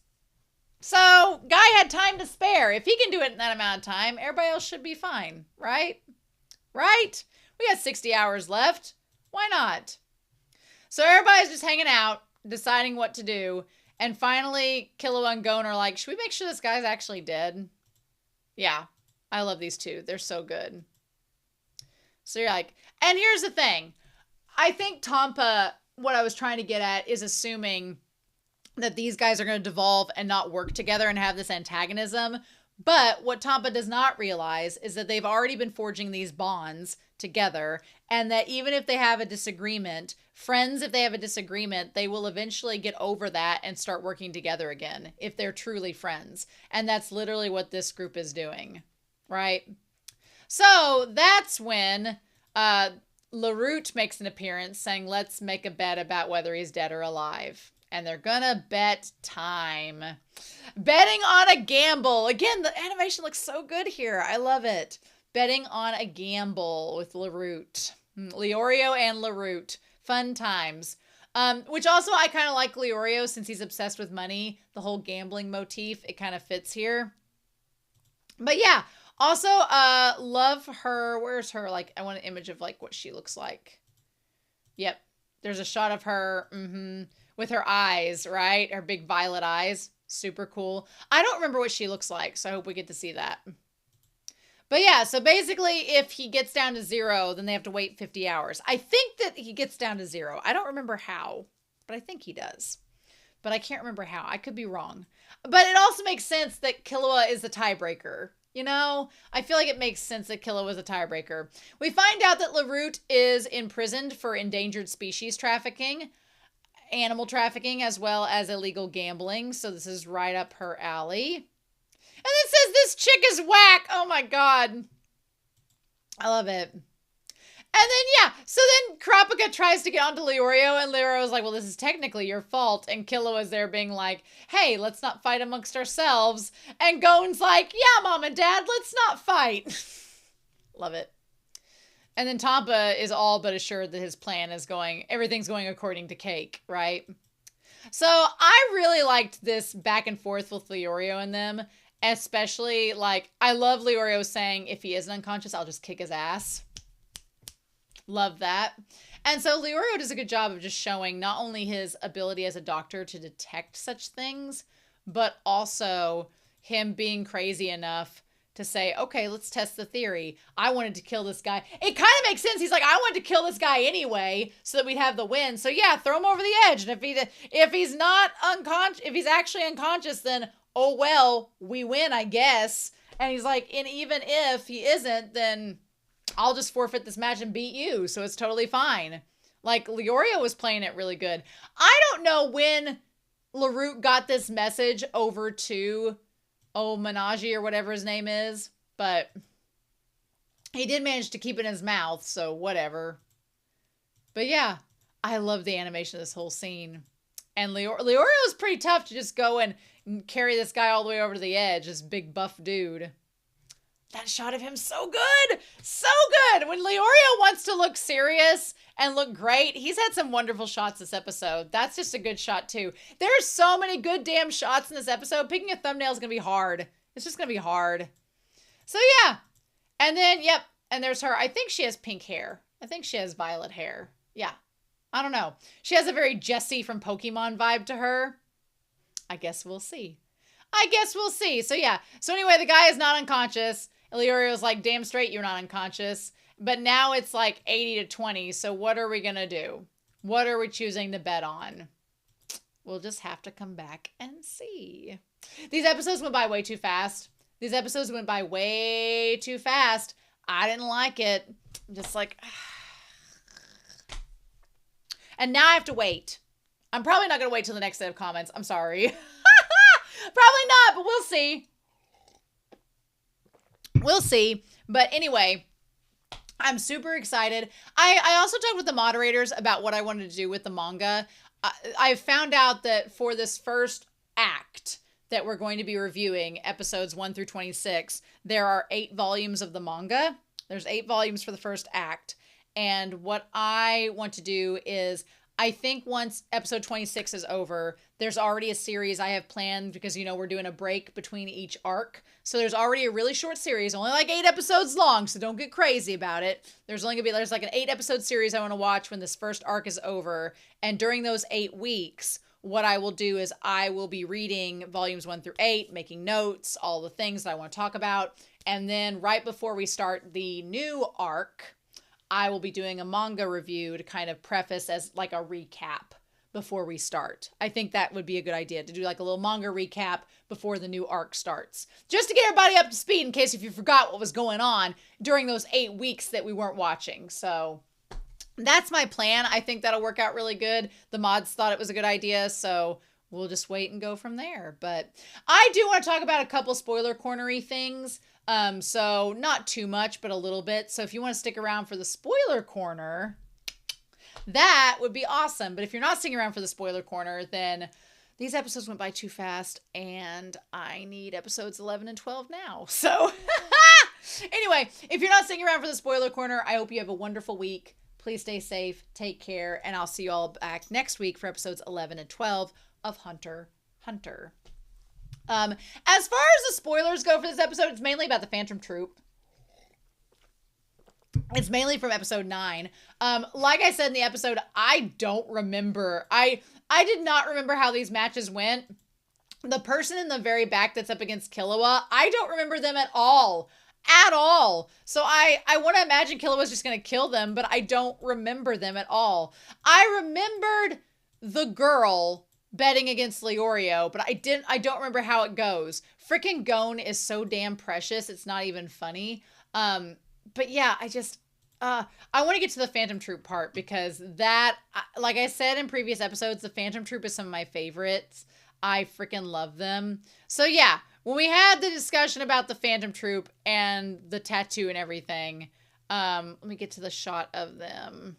So, guy had time to spare. If he can do it in that amount of time, everybody else should be fine, right? Right? We got 60 hours left. Why not? So everybody's just hanging out, deciding what to do. And finally, Killua and Gon are like, should we make sure this guy's actually dead? Yeah, I love these two. They're so good. So you're like, and here's the thing. I think Tompa, what I was trying to get at is assuming that these guys are going to devolve and not work together and have this antagonism. But what Tampa does not realize is that they've already been forging these bonds together, and that even if they have a disagreement, friends, if they have a disagreement, they will eventually get over that and start working together again if they're truly friends. And that's literally what this group is doing, right? So that's when LaRoute makes an appearance saying, let's make a bet about whether he's dead or alive. And they're gonna bet time. Betting on a gamble. Again, the animation looks so good here. I love it. Betting on a gamble with LaRoute. Leorio and LaRoute. Fun times. Which also, I kind of like Leorio since he's obsessed with money. The whole gambling motif, it kind of fits here. But yeah, also, love her. Where's her? Like, I want an image of like what she looks like. Yep. There's a shot of her with her eyes, right? Her big violet eyes. Super cool. I don't remember what she looks like, so I hope we get to see that. But yeah, so basically, if he gets down to 0, then they have to wait 50 hours. I think that he gets down to 0. I don't remember how, but I think he does. But I can't remember how. I could be wrong. But it also makes sense that Killua is the tiebreaker. You know, I feel like it makes sense that Killua was a tiebreaker. We find out that LaRoute is imprisoned for endangered species trafficking, animal trafficking, as well as illegal gambling. So this is right up her alley. And it says this chick is whack. Oh my God. I love it. And then, yeah, so then Kurapika tries to get onto Leorio, and Leorio's like, well, this is technically your fault. And Killua is there being like, hey, let's not fight amongst ourselves. And Gon's like, yeah, Mom and Dad, let's not fight. Love it. And then Tampa is all but assured that his plan is everything's going according to cake, right? So I really liked this back and forth with Leorio and them, especially, like, I love Leorio saying, if he isn't unconscious, I'll just kick his ass. Love that. And so Leorio does a good job of just showing not only his ability as a doctor to detect such things, but also him being crazy enough to say, okay, let's test the theory. I wanted to kill this guy. It kind of makes sense. He's like, I wanted to kill this guy anyway so that we'd have the win. So yeah, throw him over the edge. And if he's not unconscious, if he's actually unconscious, then oh well, we win, I guess. And he's like, and even if he isn't, then I'll just forfeit this match and beat you. So it's totally fine. Like, Leorio was playing it really good. I don't know when LaRoute got this message over to Menage or whatever his name is, but he did manage to keep it in his mouth, so whatever. But yeah, I love the animation of this whole scene. And Leorio is pretty tough to just go and carry this guy all the way over to the edge, this big buff dude. That shot of him, so good. So good. When Leorio wants to look serious and look great, he's had some wonderful shots this episode. That's just a good shot too. There's so many good damn shots in this episode. Picking a thumbnail is going to be hard. It's just going to be hard. So yeah. And then, yep. And there's her. I think she has pink hair. I think she has violet hair. Yeah. I don't know. She has a very Jessie from Pokemon vibe to her. I guess we'll see. I guess we'll see. So yeah. So anyway, the guy is not unconscious. Leorio's like, damn straight you're not unconscious. But now it's like 80 to 20. So what are we going to do? What are we choosing to bet on? We'll just have to come back and see. These episodes went by way too fast. These episodes went by way too fast. I didn't like it. I'm just like... And now I have to wait. I'm probably not going to wait till the next set of comments. I'm sorry. Probably not, but we'll see. We'll see. But anyway, I'm super excited. I also talked with the moderators about what I wanted to do with the manga. I found out that for this first act that we're going to be reviewing, episodes 1 through 26, there are 8 volumes of the manga. There's 8 volumes for the first act. And what I want to do is, I think once episode 26 is over, there's already a series I have planned because, you know, we're doing a break between each arc. So there's already a really short series, only like 8 episodes long, so don't get crazy about it. There's like an 8 episode series I want to watch when this first arc is over. And during those 8 weeks, what I will do is I will be reading volumes 1 through 8, making notes, all the things that I want to talk about. And then right before we start the new arc, I will be doing a manga review to kind of preface as like a recap before we start. I think that would be a good idea to do like a little manga recap before the new arc starts. Just to get everybody up to speed in case if you forgot what was going on during those 8 weeks that we weren't watching. So that's my plan. I think that'll work out really good. The mods thought it was a good idea, so we'll just wait and go from there. But I do want to talk about a couple spoiler cornery things. So not too much, but a little bit. So if you want to stick around for the spoiler corner, that would be awesome. But if you're not sticking around for the spoiler corner, then these episodes went by too fast and I need episodes 11 and 12 now. So anyway, if you're not sticking around for the spoiler corner, I hope you have a wonderful week. Please stay safe, take care, and I'll see you all back next week for episodes 11 and 12 of Hunter Hunter. As far as the spoilers go for this episode, it's mainly about the Phantom Troop. It's mainly from episode 9. Like I said in the episode, I don't remember. I did not remember how these matches went. The person in the very back that's up against Killua, I don't remember them at all. At all. So I want to imagine Killua was just going to kill them, but I don't remember them at all. I remembered the girl betting against Leorio, but I don't remember how it goes. Freaking Gon is so damn precious. It's not even funny. But yeah, I want to get to the Phantom Troop part because that, like I said in previous episodes, the Phantom Troop is some of my favorites. I freaking love them. So yeah, when we had the discussion about the Phantom Troop and the tattoo and everything, let me get to the shot of them.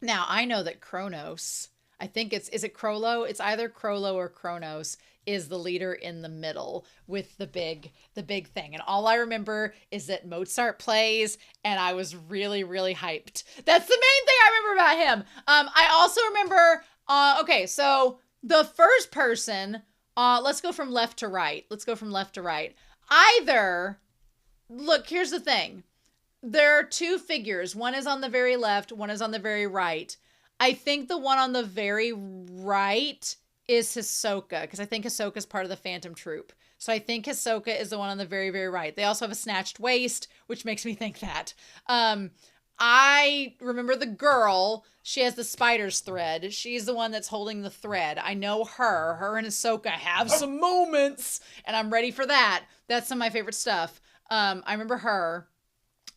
Now, I know that Kronos, I think is it Krollo? It's either Krollo or Kronos is the leader in the middle with the big thing. And all I remember is that Mozart plays and I was really, really hyped. That's the main thing I remember about him. I also remember, okay, so the first person, let's go from left to right. Either, look, here's the thing. There are two figures. One is on the very left, one is on the very right. I think the one on the very right is Hisoka, because I think Hisoka is part of the Phantom Troop. So I think Hisoka is the one on the very, very right. They also have a snatched waist, which makes me think that. I remember the girl. She has the spider's thread. She's the one that's holding the thread. I know her. Her and Hisoka have some moments, and I'm ready for that. That's some of my favorite stuff. I remember her.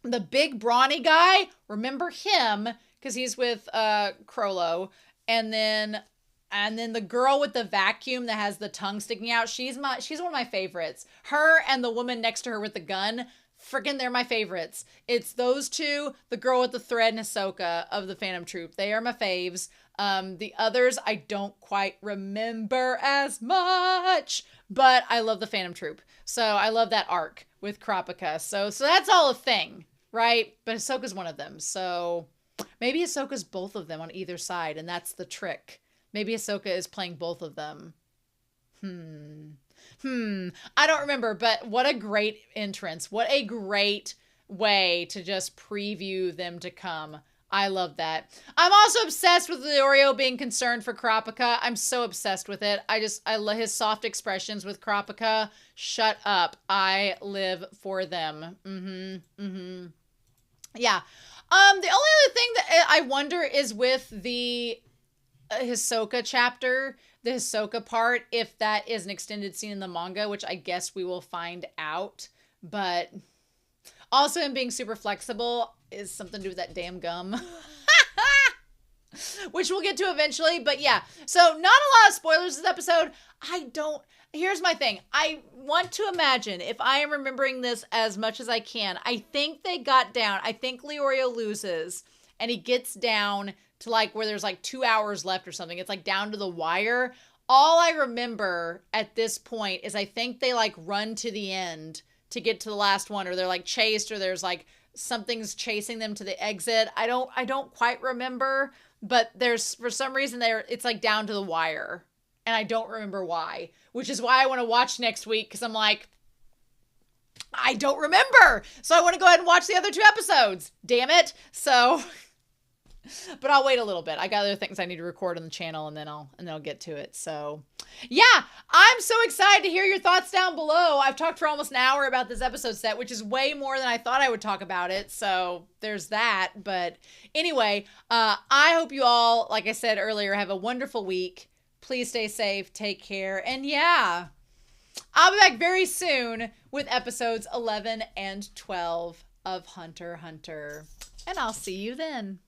The big brawny guy, remember him, because he's with Krollo. And then the girl with the vacuum that has the tongue sticking out, she's one of my favorites. Her and the woman next to her with the gun, freaking they're my favorites. It's those two, the girl with the thread and Hisoka of the Phantom Troop. They are my faves. The others I don't quite remember as much, but I love the Phantom Troop. So I love that arc with Kurapika. So that's all a thing, right? But Hisoka's one of them. So maybe Hisoka's both of them on either side, and that's the trick. Maybe Hisoka is playing both of them. I don't remember, but what a great entrance. What a great way to just preview them to come. I love that. I'm also obsessed with Leorio being concerned for Kurapika. I'm so obsessed with it. I love his soft expressions with Kurapika. Shut up. I live for them. Yeah. The only other thing that I wonder is with the Hisoka chapter, the Hisoka part, if that is an extended scene in the manga, which I guess we will find out. But also him being super flexible is something to do with that damn gum. Which we'll get to eventually. But yeah, so not a lot of spoilers this episode. Here's my thing. I want to imagine, if I am remembering this as much as I can, I think they got down. I think Leorio loses and he gets down to like where there's like 2 hours left or something. It's like down to the wire. All I remember at this point is I think they like run to the end to get to the last one, or they're like chased, or there's like something's chasing them to the exit. I don't quite remember, but there's, for some reason it's like down to the wire. And I don't remember why, which is why I want to watch next week, because I'm like, I don't remember. So I want to go ahead and watch the other 2 episodes. Damn it. So, but I'll wait a little bit. I got other things I need to record on the channel, and then I'll get to it. So Yeah, I'm so excited to hear your thoughts down below. I've talked for almost an hour about this episode set, which is way more than I thought I would talk about it. So there's that. But anyway, I hope you all, like I said earlier, have a wonderful week. Please stay safe, take care, and yeah, I'll be back very soon with episodes 11 and 12 of Hunter x Hunter. And I'll see you then.